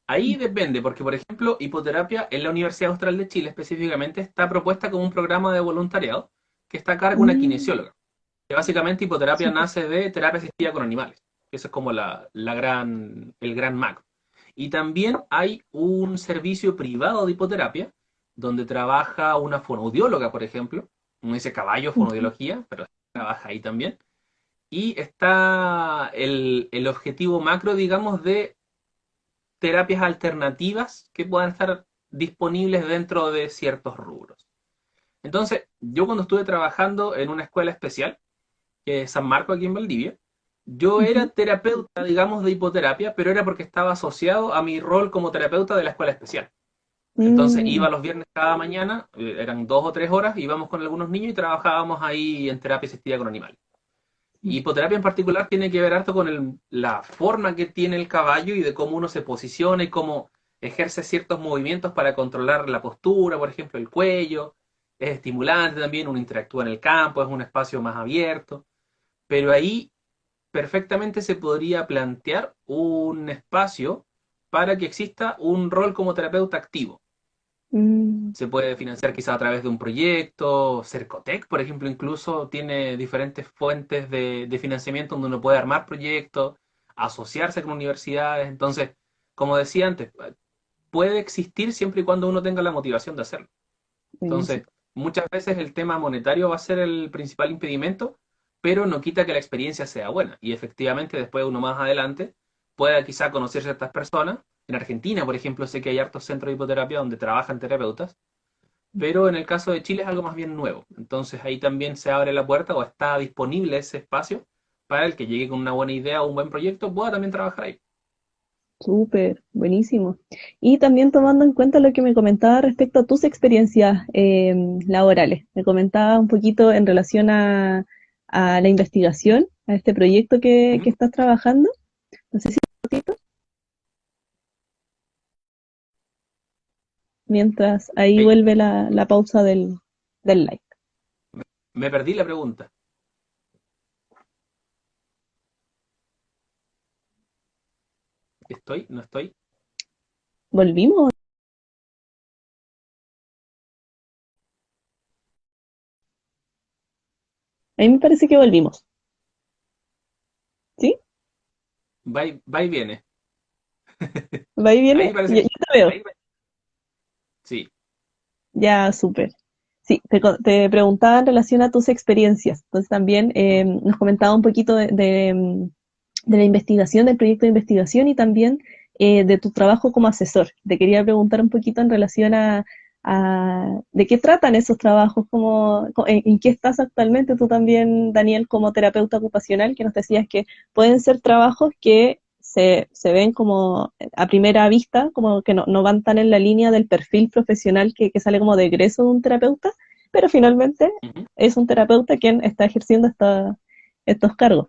Ahí depende, porque por ejemplo, hipoterapia en la Universidad Austral de Chile específicamente está propuesta como un programa de voluntariado que está a cargo de una Mm, kinesióloga. Que básicamente hipoterapia súper. nace de terapia asistida con animales. Eso es como el gran macro. Y también hay un servicio privado de hipoterapia donde trabaja una fonoaudióloga, por ejemplo. Uno dice caballo, Ujú, fonoaudiología, pero trabaja ahí también. Y está el objetivo macro, digamos, de terapias alternativas que puedan estar disponibles dentro de ciertos rubros. Entonces, yo cuando estuve trabajando en una escuela especial, que es San Marco aquí en Valdivia, yo era ujú. terapeuta, digamos, de hipoterapia, pero era porque estaba asociado a mi rol como terapeuta de la escuela especial. Entonces Mm, iba los viernes cada mañana, eran 2 o 3 horas, íbamos con algunos niños y trabajábamos ahí en terapia asistida con animales. Hipoterapia en particular tiene que ver harto con la forma que tiene el caballo y de cómo uno se posiciona y cómo ejerce ciertos movimientos para controlar la postura, por ejemplo, el cuello. Es estimulante también, uno interactúa en el campo, es un espacio más abierto. Pero ahí perfectamente se podría plantear un espacio para que exista un rol como terapeuta activo. mm, Se puede financiar quizá a través de un proyecto. Cercotec, por ejemplo, incluso tiene diferentes fuentes de financiamiento donde uno puede armar proyectos, asociarse con universidades. Entonces, como decía antes, puede existir siempre y cuando uno tenga la motivación de hacerlo. Buenísimo. Entonces, muchas veces el tema monetario va a ser el principal impedimento, pero no quita que la experiencia sea buena. Y efectivamente, después uno más adelante pueda quizá conocer ciertas personas. En Argentina, por ejemplo, sé que hay hartos centros de hipoterapia donde trabajan terapeutas, pero en el caso de Chile es algo más bien nuevo. Entonces ahí también se abre la puerta o está disponible ese espacio para el que llegue con una buena idea o un buen proyecto pueda también trabajar ahí. Súper, buenísimo. Y también tomando en cuenta lo que me comentaba respecto a tus experiencias laborales. Me comentaba un poquito en relación a la investigación, a este proyecto que Ujú. estás trabajando. No sé si un ratito, mientras ahí Hey, vuelve la pausa del like. me perdí la pregunta. ¿Estoy? ¿No estoy? ¿Volvimos? A mí me parece que volvimos. ¿Sí? Va y viene. ¿Va y Ahí viene? parece Yo que... te veo. Sí. Ya, súper. Sí, te preguntaba en relación a tus experiencias. Entonces también nos comentaba un poquito de la investigación, del proyecto de investigación y también de tu trabajo como asesor. Te quería preguntar un poquito en relación a de qué tratan esos trabajos, en qué estás actualmente tú también, Daniel, como terapeuta ocupacional, que nos decías que pueden ser trabajos que se ven como a primera vista, como que no van tan en la línea del perfil profesional que sale como de egreso de un terapeuta, pero finalmente Ujú. es un terapeuta quien está ejerciendo estos cargos.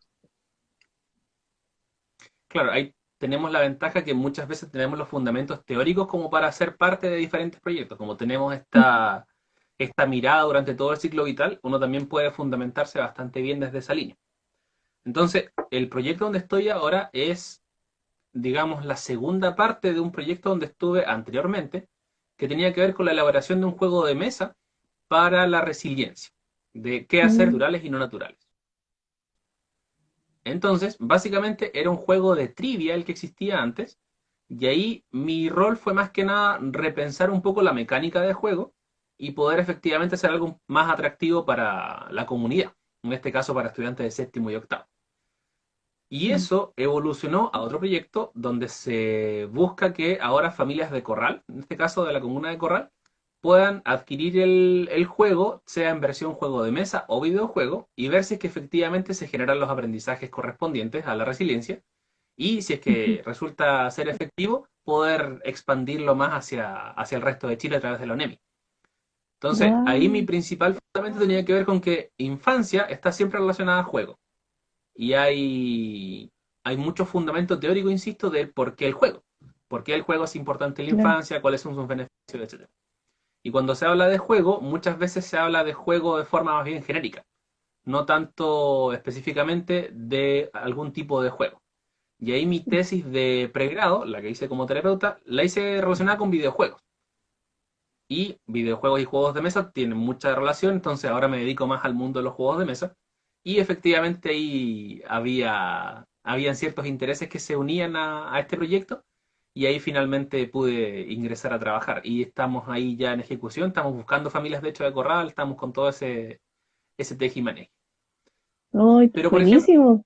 Claro, ahí tenemos la ventaja que muchas veces tenemos los fundamentos teóricos como para ser parte de diferentes proyectos. Como tenemos esta mirada durante todo el ciclo vital, uno también puede fundamentarse bastante bien desde esa línea. Entonces, el proyecto donde estoy ahora es, digamos, la segunda parte de un proyecto donde estuve anteriormente, que tenía que ver con la elaboración de un juego de mesa para la resiliencia, de qué hacer Mm, naturales y no naturales. Entonces, básicamente era un juego de trivia el que existía antes, y ahí mi rol fue más que nada repensar un poco la mecánica de juego y poder efectivamente hacer algo más atractivo para la comunidad, en este caso para estudiantes de séptimo y octavo. Y mm. eso evolucionó a otro proyecto donde se busca que ahora familias de Corral, en este caso de la comuna de Corral, puedan adquirir el juego, sea en versión juego de mesa o videojuego, y ver si es que efectivamente se generan los aprendizajes correspondientes a la resiliencia, y si es que resulta ser efectivo, poder expandirlo más hacia el resto de Chile a través de la ONEMI. Entonces, ahí mi Guau, principal fundamento tenía que ver con que infancia está siempre relacionada a juego. Y hay mucho fundamento teórico, insisto, de por qué el juego. Por qué el juego es importante en la claro. infancia, cuáles son sus beneficios, etcétera. Y cuando se habla de juego, muchas veces se habla de juego de forma más bien genérica, no tanto específicamente de algún tipo de juego. Y ahí mi tesis de pregrado, la que hice como terapeuta, la hice relacionada con videojuegos. Y videojuegos y juegos de mesa tienen mucha relación, entonces ahora me dedico más al mundo de los juegos de mesa. Y efectivamente ahí habían ciertos intereses que se unían a este proyecto y ahí finalmente pude ingresar a trabajar. Y estamos ahí ya en ejecución, estamos buscando familias de hecho de corral, estamos con todo ese tejimaneje. Ay, Pero por ejemplo, buenísimo.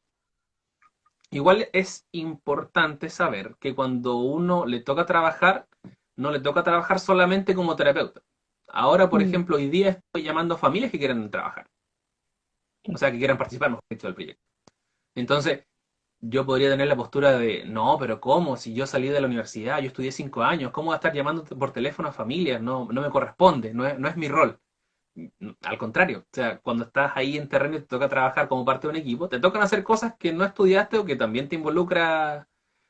igual es importante saber que cuando uno le toca trabajar, no le toca trabajar solamente como terapeuta. Ahora, por Mm, ejemplo, hoy día estoy llamando a familias que quieran trabajar, o claro. sea, que quieran participar, mejor dicho, del proyecto. Entonces, yo podría tener la postura de, no, pero ¿cómo? Si yo salí de la universidad, yo estudié 5 años, ¿cómo voy a estar llamando por teléfono a familias? No, no me corresponde, no es mi rol. Al contrario, o sea, cuando estás ahí en terreno y te toca trabajar como parte de un equipo, te tocan hacer cosas que no estudiaste o que también te involucra,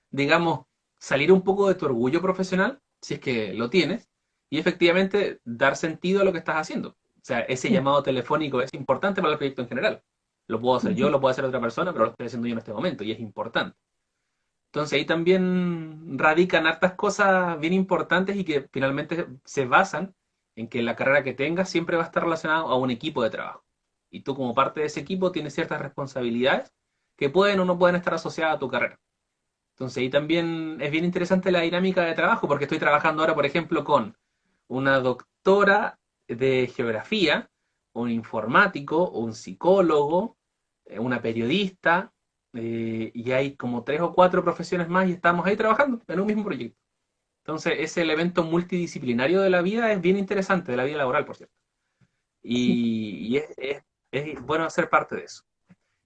digamos, salir un poco de tu orgullo profesional, si es que lo tienes, y efectivamente dar sentido a lo que estás haciendo. O sea, ese Mm, llamado telefónico es importante para el proyecto en general. Lo puedo hacer yo, ujú. lo puede hacer otra persona, pero lo estoy haciendo yo en este momento y es importante. Entonces ahí también radican hartas cosas bien importantes y que finalmente se basan en que la carrera que tengas siempre va a estar relacionada a un equipo de trabajo. Y tú como parte de ese equipo tienes ciertas responsabilidades que pueden o no pueden estar asociadas a tu carrera. Entonces ahí también es bien interesante la dinámica de trabajo, porque estoy trabajando ahora, por ejemplo, con una doctora de geografía, un informático, un psicólogo, una periodista, y hay como 3 o 4 profesiones más y estamos ahí trabajando en un mismo proyecto. Entonces ese elemento multidisciplinario de la vida es bien interesante, de la vida laboral, por cierto. Sí. Y es bueno ser parte de eso.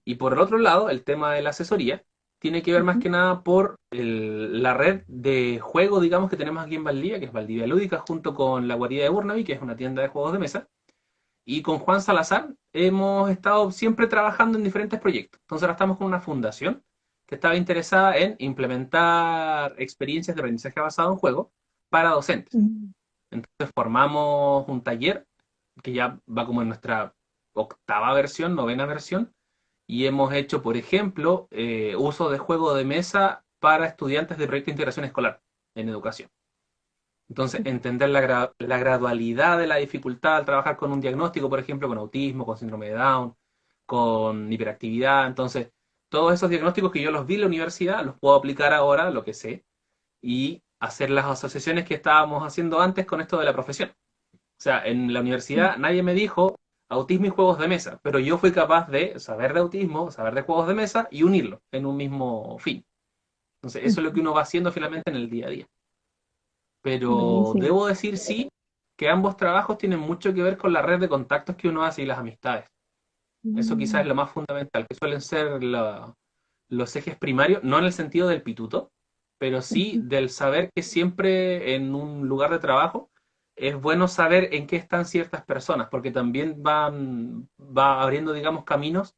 Y por el otro lado, el tema de la asesoría tiene que ver más Ujú. que nada por la red de juego, digamos, que tenemos aquí en Valdivia, que es Valdivia Lúdica, junto con la Guarida de Burnaby, que es una tienda de juegos de mesa. Y con Juan Salazar hemos estado siempre trabajando en diferentes proyectos. Entonces ahora estamos con una fundación que estaba interesada en implementar experiencias de aprendizaje basado en juego para docentes. Mm. Entonces formamos un taller que ya va como en nuestra octava versión, novena versión, y hemos hecho, por ejemplo, uso de juego de mesa para estudiantes de proyecto de integración escolar en educación. Entonces, entender la gradualidad de la dificultad al trabajar con un diagnóstico, por ejemplo, con autismo, con síndrome de Down, con hiperactividad. Entonces, todos esos diagnósticos que yo los vi en la universidad, los puedo aplicar ahora, lo que sé, y hacer las asociaciones que estábamos haciendo antes con esto de la profesión. O sea, en la universidad nadie me dijo autismo y juegos de mesa, pero yo fui capaz de saber de autismo, saber de juegos de mesa y unirlo en un mismo fin. Entonces, eso es lo que uno va haciendo finalmente en el día a día. Pero Buenísimo. debo decir, sí, que ambos trabajos tienen mucho que ver con la red de contactos que uno hace y las amistades. Eso quizás Mm. es lo más fundamental, que suelen ser los ejes primarios, no en el sentido del pituto, pero sí Ujú. del saber que siempre en un lugar de trabajo es bueno saber en qué están ciertas personas, porque también va abriendo, digamos, caminos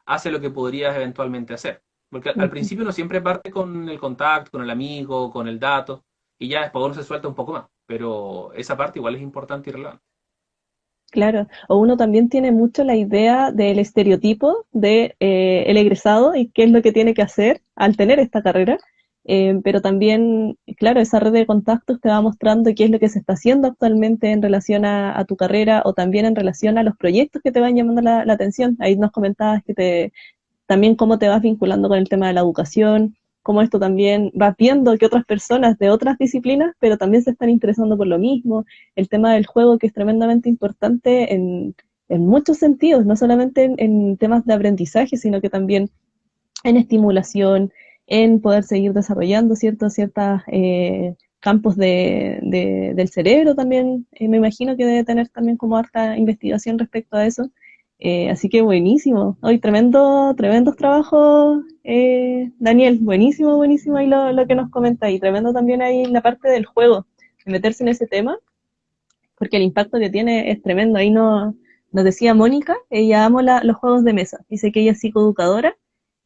hacia lo que podrías eventualmente hacer. Porque al Ujú. principio uno siempre parte con el contacto, con el amigo, con el dato, y ya después uno se suelta un poco más. Pero esa parte igual es importante y relevante. Claro, o uno también tiene mucho la idea del estereotipo de el egresado y qué es lo que tiene que hacer al tener esta carrera, pero también, claro, esa red de contactos te va mostrando qué es lo que se está haciendo actualmente en relación a tu carrera o también en relación a los proyectos que te van llamando la atención. Ahí nos comentabas que también cómo te vas vinculando con el tema de la educación, cómo esto también vas viendo que otras personas de otras disciplinas, pero también se están interesando por lo mismo, el tema del juego que es tremendamente importante en muchos sentidos, no solamente en temas de aprendizaje, sino que también en estimulación, en poder seguir desarrollando ciertas campos del cerebro también, me imagino que debe tener también como harta investigación respecto a eso. Así que buenísimo. Hoy tremendos trabajos, Daniel. Buenísimo, buenísimo ahí lo que nos comenta. Y tremendo también ahí la parte del juego, de meterse en ese tema, porque el impacto que tiene es tremendo. Ahí nos decía Mónica, ella ama los juegos de mesa. Dice que ella es psicoeducadora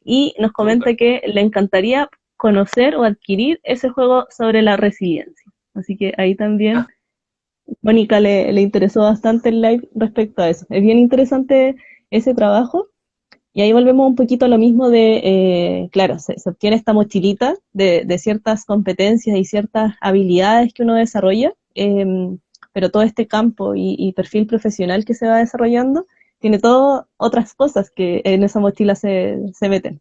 y nos Súper. comenta que le encantaría conocer o adquirir ese juego sobre la resiliencia. Así que ahí también Ah, Mónica le interesó bastante el live respecto a eso. Es bien interesante ese trabajo. Y ahí volvemos un poquito a lo mismo de, claro, se obtiene esta mochilita de ciertas competencias y ciertas habilidades que uno desarrolla, pero todo este campo y perfil profesional que se va desarrollando tiene todo otras cosas que en esa mochila se meten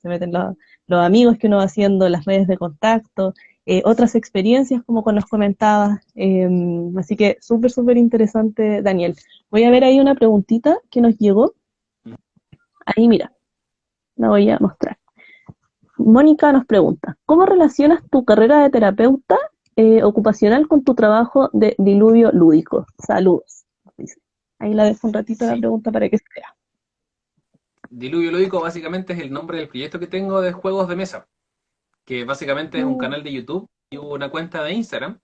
los amigos que uno va haciendo, las redes de contacto, otras experiencias como nos comentabas, así que súper, súper interesante, Daniel. Voy a ver ahí una preguntita que nos llegó. Ahí mira, la voy a mostrar. Mónica nos pregunta, ¿cómo relacionas tu carrera de terapeuta ocupacional con tu trabajo de diluvio lúdico? Saludos. Dice. Ahí la dejo un ratito la sí. pregunta para que se vea. Diluvio Lúdico básicamente es el nombre del proyecto que tengo de juegos de mesa, que básicamente es un Mm. canal de YouTube y una cuenta de Instagram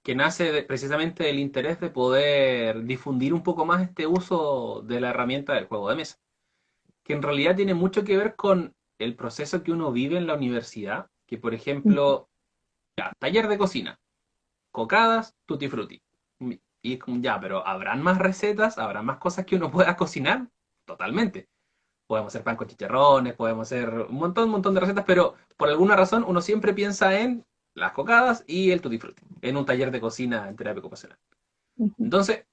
que nace precisamente del interés de poder difundir un poco más este uso de la herramienta del juego de mesa, que en realidad tiene mucho que ver con el proceso que uno vive en la universidad, que por ejemplo, ya, taller de cocina, cocadas, tutti frutti. Y es como, ya, pero ¿habrán más recetas? ¿Habrán más cosas que uno pueda cocinar? Totalmente. Podemos hacer pan con chicharrones, podemos hacer un montón de recetas, pero por alguna razón uno siempre piensa en las cocadas y el tutti frutti, en un taller de cocina en terapia ocupacional. Ujú. Entonces,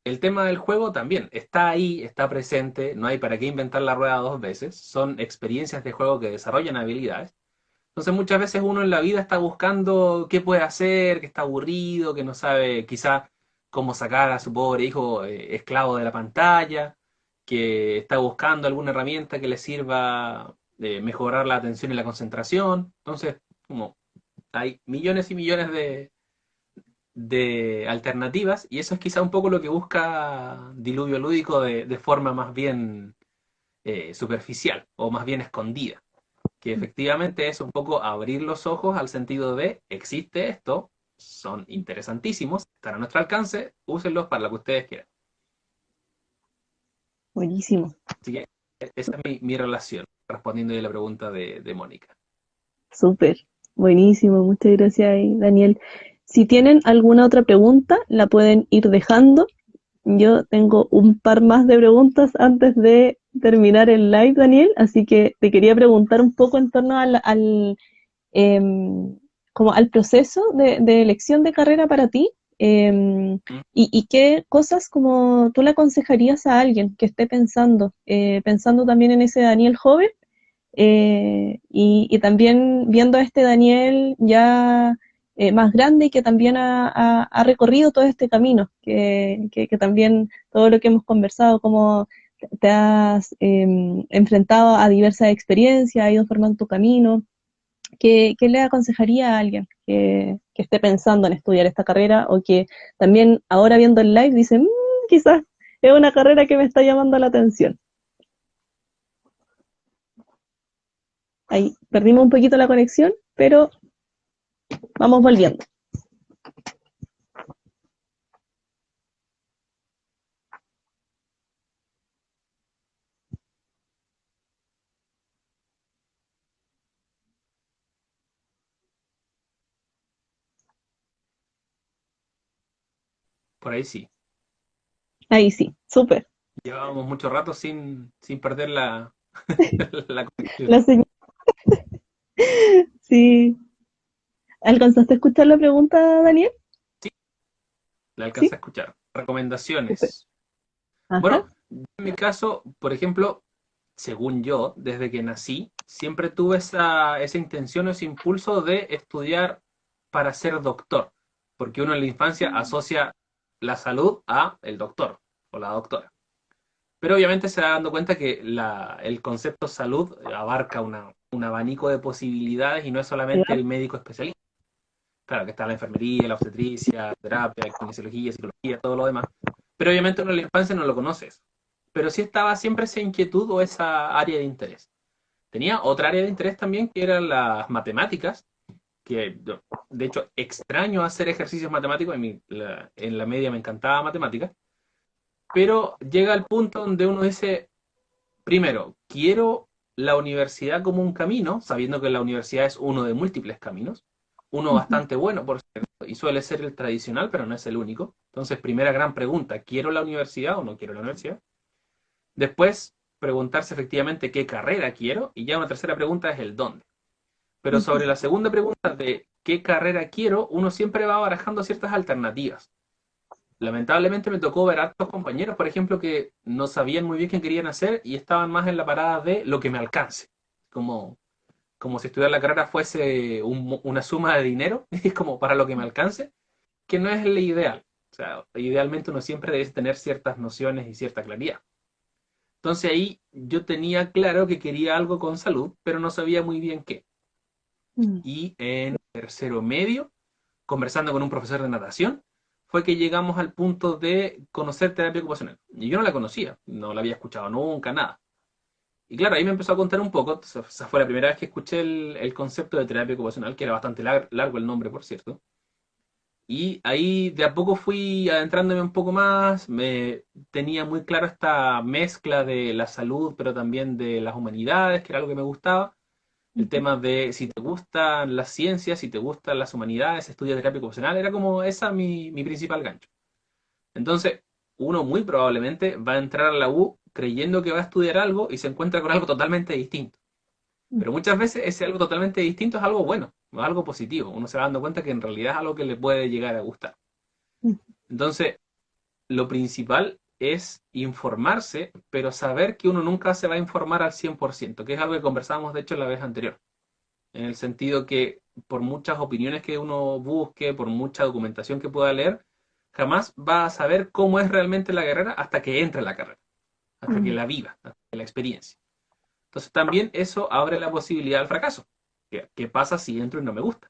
el tema del juego también está ahí, está presente, no hay para qué inventar la rueda 2 veces, son experiencias de juego que desarrollan habilidades, Entonces muchas veces uno en la vida está buscando qué puede hacer, que está aburrido, que no sabe quizá cómo sacar a su pobre hijo esclavo de la pantalla, que está buscando alguna herramienta que le sirva de mejorar la atención y la concentración. Entonces, como hay millones y millones de alternativas, y eso es quizá un poco lo que busca Diluvio Lúdico de forma más bien superficial o más bien escondida, que efectivamente es un poco abrir los ojos al sentido de existe esto, son interesantísimos, están a nuestro alcance, úsenlos para lo que ustedes quieran. Buenísimo. Así que esa es mi relación, respondiendo a la pregunta de Mónica. Súper, buenísimo, muchas gracias ahí, Daniel. Si tienen alguna otra pregunta, la pueden ir dejando. Yo tengo un par más de preguntas antes de terminar el live, Daniel, así que te quería preguntar un poco en torno em, como al proceso de elección de carrera para ti, ¿Mm? y qué cosas como tú le aconsejarías a alguien que esté pensando, pensando también en ese Daniel joven, y también viendo a este Daniel ya más grande y que también ha recorrido todo este camino, que también todo lo que hemos conversado, cómo te has enfrentado a diversas experiencias, has ido formando tu camino. ¿Qué le aconsejaría a alguien que esté pensando en estudiar esta carrera o que también ahora viendo el live dice, quizás es una carrera que me está llamando la atención? Ahí perdimos un poquito la conexión, pero vamos volviendo. Por ahí sí. Ahí sí, súper. Llevábamos mucho rato sin perder la conexión. La señal, sí. ¿Alcanzaste a escuchar la pregunta, Daniel? Sí, la alcancé Sí, a escuchar. súper. Recomendaciones. Ajá. Bueno, en mi caso, por ejemplo, según yo, desde que nací, siempre tuve esa intención, ese impulso de estudiar para ser doctor, porque uno en la infancia asocia la salud a el doctor o la doctora. Pero obviamente se va dando cuenta que el concepto salud abarca un abanico de posibilidades y no es solamente Claro. el médico especialista. Claro que está la enfermería, la obstetricia, terapia, kinesiología, psicología, todo lo demás. Pero obviamente uno en la infancia no lo conoces. Pero sí estaba siempre esa inquietud o esa área de interés. Tenía otra área de interés también que eran las matemáticas, que de hecho extraño hacer ejercicios matemáticos, en la media me encantaba matemáticas, pero llega el punto donde uno dice, primero, quiero la universidad como un camino, sabiendo que la universidad es uno de múltiples caminos, uno Ujú. bastante bueno, por cierto, y suele ser el tradicional, pero no es el único. Entonces, primera gran pregunta, ¿quiero la universidad o no quiero la universidad? Después, preguntarse efectivamente qué carrera quiero, y ya una tercera pregunta es el dónde. Pero sobre la segunda pregunta de qué carrera quiero, uno siempre va barajando ciertas alternativas. Lamentablemente me tocó ver a hartos compañeros, por ejemplo, que no sabían muy bien qué querían hacer y estaban más en la parada de lo que me alcance. Como, como si estudiar la carrera fuese una suma de dinero, es como para lo que me alcance, que no es el ideal. O sea, idealmente uno siempre debe tener ciertas nociones y cierta claridad. Entonces ahí yo tenía claro que quería algo con salud, pero no sabía muy bien qué. Mm. Y en tercero medio, conversando con un profesor de natación, fue que llegamos al punto de conocer terapia ocupacional. Y yo no la conocía, no la había escuchado nunca, nada. Y claro, ahí me empezó a contar un poco, esa fue la primera vez que escuché el concepto de terapia ocupacional, que era bastante largo el nombre, por cierto. Y ahí de a poco fui adentrándome un poco más, me tenía muy claro esta mezcla de la salud, pero también de las humanidades, que era algo que me gustaba. El tema de si te gustan las ciencias, si te gustan las humanidades, estudia terapia ocupacional, era como esa mi principal gancho. Entonces, uno muy probablemente va a entrar a la U creyendo que va a estudiar algo y se encuentra con algo totalmente distinto. Pero muchas veces ese algo totalmente distinto es algo bueno, es algo positivo. Uno se va dando cuenta que en realidad es algo que le puede llegar a gustar. Mm. Entonces, lo principal es informarse, pero saber que uno nunca se va a informar al 100%, que es algo que conversábamos de hecho la vez anterior. en el sentido que por muchas opiniones que uno busque, por mucha documentación que pueda leer, jamás va a saber cómo es realmente la carrera hasta que entre a la carrera, hasta que Mm. la viva, hasta que la experiencia. Entonces también eso abre la posibilidad al fracaso. ¿Qué pasa si entro y no me gusta?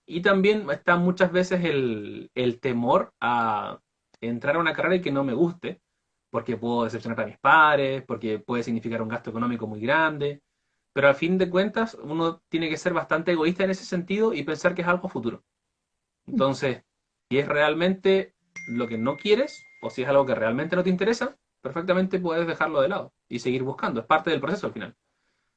Y también está muchas veces el temor a entrar a una carrera y que no me guste, porque puedo decepcionar a mis padres, porque puede significar un gasto económico muy grande, pero al fin de cuentas uno tiene que ser bastante egoísta en ese sentido y pensar que es algo futuro. Entonces, si es realmente lo que no quieres o si es algo que realmente no te interesa, perfectamente puedes dejarlo de lado y seguir buscando. Es parte del proceso al final.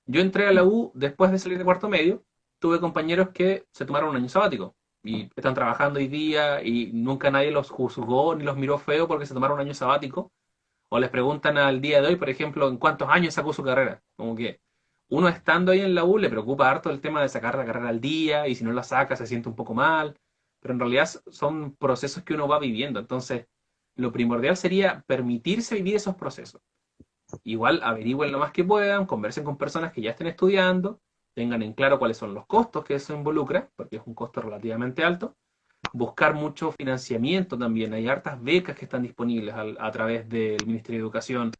Yo entré a la U después de salir de cuarto medio, tuve compañeros que se tomaron un año sabático y están trabajando hoy día y nunca nadie los juzgó ni los miró feo porque se tomaron un año sabático. O les preguntan al día de hoy, por ejemplo, en cuántos años sacó su carrera. Como que uno estando ahí en la U le preocupa harto el tema de sacar la carrera al día y si no la saca se siente un poco mal. Pero en realidad son procesos que uno va viviendo. Entonces, lo primordial sería permitirse vivir esos procesos. Igual averigüen lo más que puedan, conversen con personas que ya estén estudiando, tengan en claro cuáles son los costos que eso involucra, porque es un costo relativamente alto. Buscar mucho financiamiento también. Hay hartas becas que están disponibles a través del Ministerio de Educación.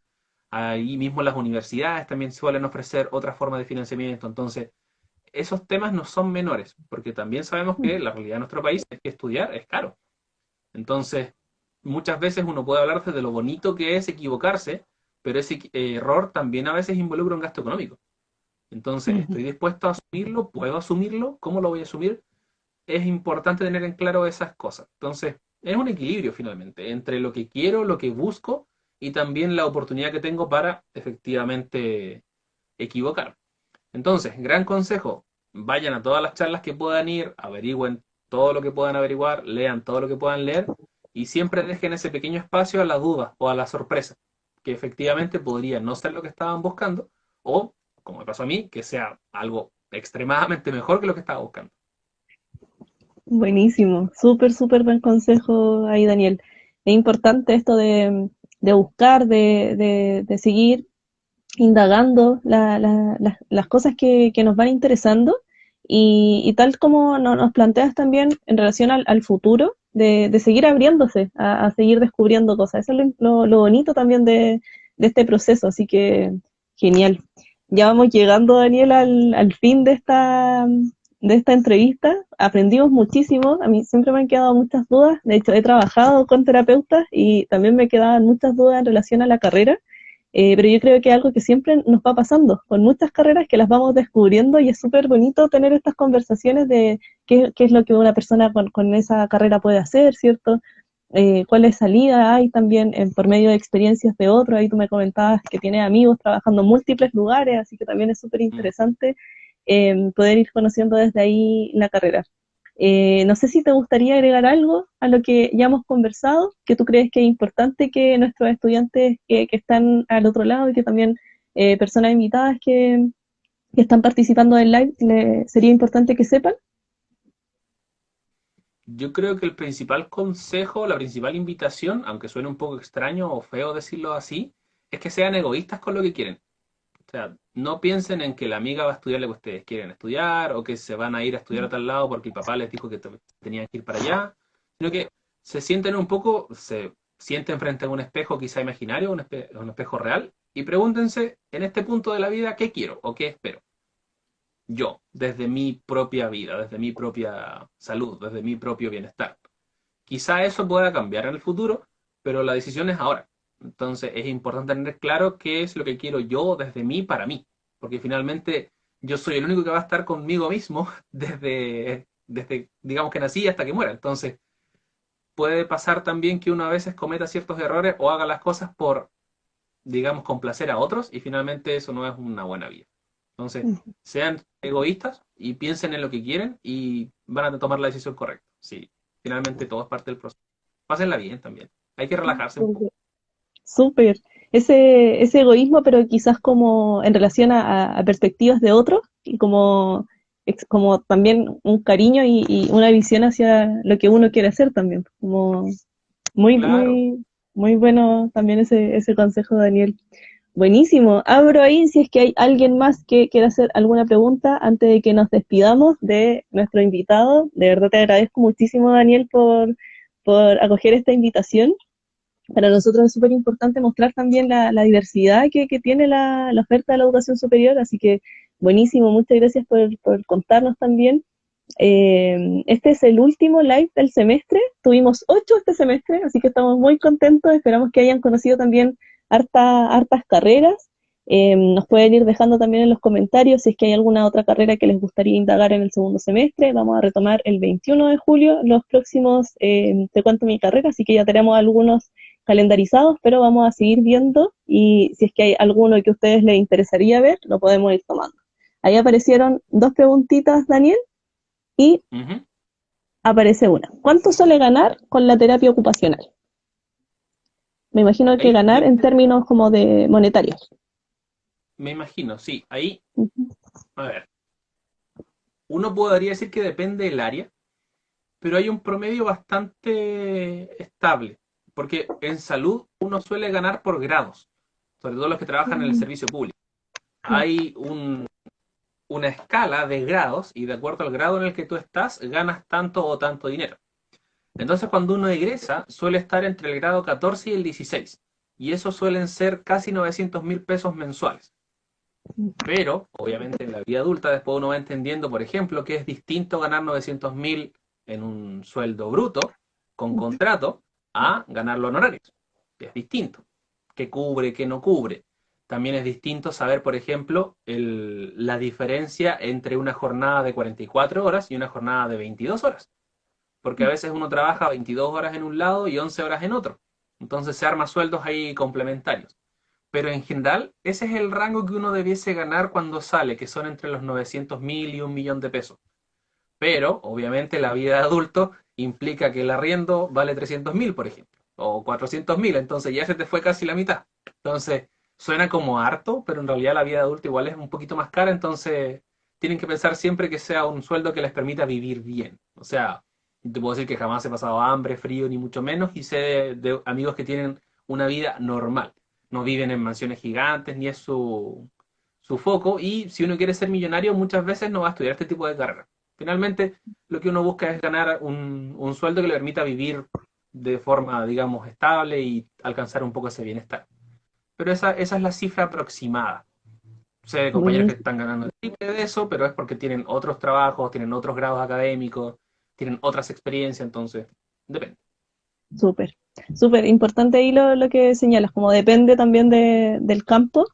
Ahí mismo las universidades también suelen ofrecer otra forma de financiamiento. Entonces, esos temas no son menores, porque también sabemos que la realidad de nuestro país es que estudiar es caro. Entonces, muchas veces uno puede hablar de lo bonito que es equivocarse, pero ese error también a veces involucra un gasto económico. Entonces, Ujú. ¿estoy dispuesto a asumirlo? ¿Puedo asumirlo? ¿Cómo lo voy a asumir? Es importante tener en claro esas cosas. Entonces, es un equilibrio finalmente entre lo que quiero, lo que busco y también la oportunidad que tengo para efectivamente equivocar. Entonces, gran consejo, vayan a todas las charlas que puedan ir, averigüen todo lo que puedan averiguar, lean todo lo que puedan leer y siempre dejen ese pequeño espacio a la duda o a la sorpresa, que efectivamente podría no ser lo que estaban buscando o, como me pasó a mí, que sea algo extremadamente mejor que lo que estaba buscando. Buenísimo, súper, súper buen consejo ahí, Daniel. Es importante esto de buscar, de seguir indagando las cosas que nos van interesando y tal como nos planteas también en relación al futuro, de seguir abriéndose, a seguir descubriendo cosas. Eso es lo bonito también de este proceso, así que genial. Ya vamos llegando, Daniel, al fin de esta entrevista. Aprendimos muchísimo, a mí siempre me han quedado muchas dudas, de hecho he trabajado con terapeutas y también me quedaban muchas dudas en relación a la carrera. Pero yo creo que es algo que siempre nos va pasando con muchas carreras que las vamos descubriendo y es súper bonito tener estas conversaciones de qué es lo que una persona con esa carrera puede hacer, ¿cierto? Cuáles salidas hay también por medio de experiencias de otros. Ahí tú me comentabas que tienes amigos trabajando en múltiples lugares, así que también es súper Mm. interesante poder ir conociendo desde ahí la carrera. No sé si te gustaría agregar algo a lo que ya hemos conversado, que tú crees que es importante que nuestros estudiantes que están al otro lado y que también personas invitadas que están participando del live, sería importante que sepan. Yo creo que el principal consejo, la principal invitación, aunque suene un poco extraño o feo decirlo así, es que sean egoístas con lo que quieren. O sea, no piensen en que la amiga va a estudiar lo que ustedes quieren estudiar o que se van a ir a estudiar a tal lado porque el papá les dijo que tenían que ir para allá, sino que se sienten un poco, se sienten frente a un espejo quizá imaginario, un espejo real, y pregúntense en este punto de la vida qué quiero o qué espero. Yo, desde mi propia vida, desde mi propia salud, desde mi propio bienestar. Quizá eso pueda cambiar en el futuro, pero la decisión es ahora. Entonces es importante tener claro qué es lo que quiero yo desde mí para mí, porque finalmente yo soy el único que va a estar conmigo mismo desde digamos que nací hasta que muera. Entonces puede pasar también que uno a veces cometa ciertos errores o haga las cosas por, digamos, complacer a otros y finalmente eso no es una buena vida. Entonces, sean egoístas y piensen en lo que quieren y van a tomar la decisión correcta. Sí, finalmente todo es parte del proceso. Pásenla bien también. Hay que relajarse un poco. Súper. Ese egoísmo, pero quizás como en relación a perspectivas de otros y como, como también un cariño y una visión hacia lo que uno quiere hacer también. Como muy, Claro. muy, muy bueno también ese consejo, Daniel. Buenísimo. Abro ahí si es que hay alguien más que quiera hacer alguna pregunta antes de que nos despidamos de nuestro invitado. De verdad te agradezco muchísimo, Daniel, por acoger esta invitación. Para nosotros es súper importante mostrar también la diversidad que tiene la oferta de la educación superior, así que buenísimo, muchas gracias por contarnos también. Este es el último live del semestre, tuvimos 8 este semestre, así que estamos muy contentos, esperamos que hayan conocido también hartas carreras. Nos pueden ir dejando también en los comentarios si es que hay alguna otra carrera que les gustaría indagar en el segundo semestre. Vamos a retomar el 21 de julio los próximos Te cuento mi carrera, así que ya tenemos algunos calendarizados, pero vamos a seguir viendo y si es que hay alguno que a ustedes les interesaría ver, lo podemos ir tomando. Ahí aparecieron 2 preguntitas, Daniel, y Ujú. aparece una. ¿Cuánto suele ganar con la terapia ocupacional? Me imagino que Ahí ganar en términos como de monetarios. me imagino, sí, ahí, Ujú. a ver, uno podría decir que depende del área, pero hay un promedio bastante estable, porque en salud uno suele ganar por grados, sobre todo los que trabajan en el servicio público. Hay una escala de grados y de acuerdo al grado en el que tú estás, ganas tanto o tanto dinero. Entonces, cuando uno egresa, suele estar entre el grado 14 y el 16, y eso suelen ser casi 900.000 pesos mensuales. Pero, obviamente, en la vida adulta, después uno va entendiendo, por ejemplo, que es distinto ganar 900.000 en un sueldo bruto, con contrato, a ganarlo en horarios. Es distinto. ¿Qué cubre, qué no cubre? También es distinto saber, por ejemplo, la diferencia entre una jornada de 44 horas y una jornada de 22 horas. Porque a veces uno trabaja 22 horas en un lado y 11 horas en otro. Entonces se arma sueldos ahí complementarios. Pero en general, ese es el rango que uno debiese ganar cuando sale, que son entre los 900.000 y 1.000.000 de pesos. Pero, obviamente, la vida de adulto implica que el arriendo vale 300.000, por ejemplo, o 400.000, entonces ya se te fue casi la mitad. Entonces, suena como harto, pero en realidad la vida de adulto igual es un poquito más cara, entonces tienen que pensar siempre que sea un sueldo que les permita vivir bien. O sea, te puedo decir que jamás he pasado hambre, frío, ni mucho menos, y sé de amigos que tienen una vida normal. No viven en mansiones gigantes, ni es su foco, y si uno quiere ser millonario, muchas veces no va a estudiar este tipo de carrera. Finalmente, lo que uno busca es ganar un sueldo que le permita vivir de forma, digamos, estable y alcanzar un poco ese bienestar. Pero esa es la cifra aproximada. Sé de compañeros que Buenísimo. están ganando el triple de eso, pero es porque tienen otros trabajos, tienen otros grados académicos, tienen otras experiencias, entonces, depende. Súper, súper importante ahí lo que señalas, como depende también del campo,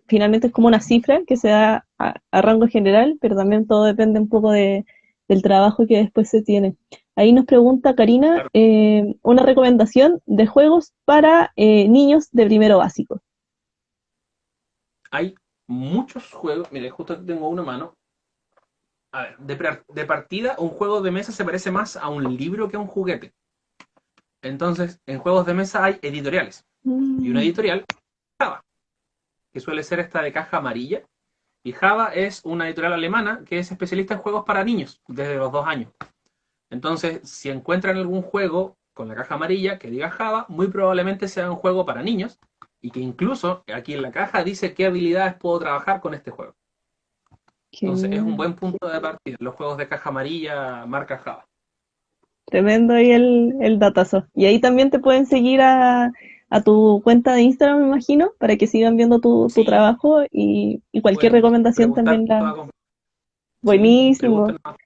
finalmente es como una cifra que se da a rango general, pero también todo depende un poco del trabajo que después se tiene. Ahí nos pregunta Karina, Claro, una recomendación de juegos para niños de primero básico. hay muchos juegos, mire, justo aquí tengo una mano. A ver, de partida, un juego de mesa se parece más a un libro que a un juguete. Entonces, en juegos de mesa hay editoriales. Y una Mm, editorial, Java, que suele ser esta de caja amarilla. Y Java es una editorial alemana que es especialista en juegos para niños desde los 2 años. Entonces, si encuentran algún juego con la caja amarilla que diga Java, muy probablemente sea un juego para niños y que incluso aquí en la caja dice qué habilidades puedo trabajar con este juego. Entonces, es un genial. buen punto de partida, los juegos de caja amarilla marca Java. Tremendo ahí el datazo. Y ahí también te pueden seguir a tu cuenta de Instagram, me imagino, para que sigan viendo tu Sí, trabajo y cualquier pueden recomendación preguntar también la... toda. Sí, Buenísimo. pregunten más.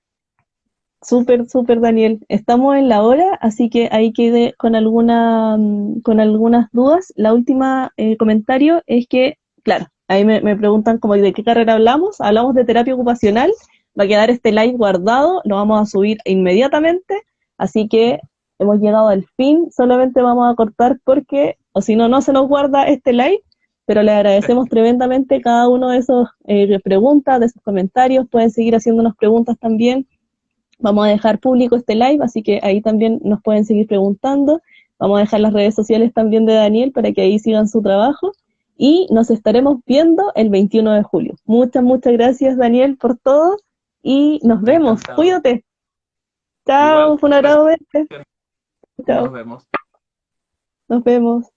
Súper, súper, Daniel. Estamos en la hora, así que ahí quedé con algunas dudas. La última comentario es que, claro, ahí me preguntan como de qué carrera hablamos. Hablamos de terapia ocupacional. Va a quedar este live guardado, lo vamos a subir inmediatamente. Así que hemos llegado al fin. Solamente vamos a cortar porque, o si no, no se nos guarda este live. Pero le agradecemos tremendamente cada uno de esos preguntas, de esos comentarios. Pueden seguir haciéndonos preguntas también. Vamos a dejar público este live, así que ahí también nos pueden seguir preguntando. Vamos a dejar las redes sociales también de Daniel para que ahí sigan su trabajo. Y nos estaremos viendo el 21 de julio. Muchas, muchas gracias, Daniel, por todo. Y nos vemos. Encantado. Cuídate. Chao, Igual, fue un gracias. agrado verte. Nos Chao, vemos. nos vemos.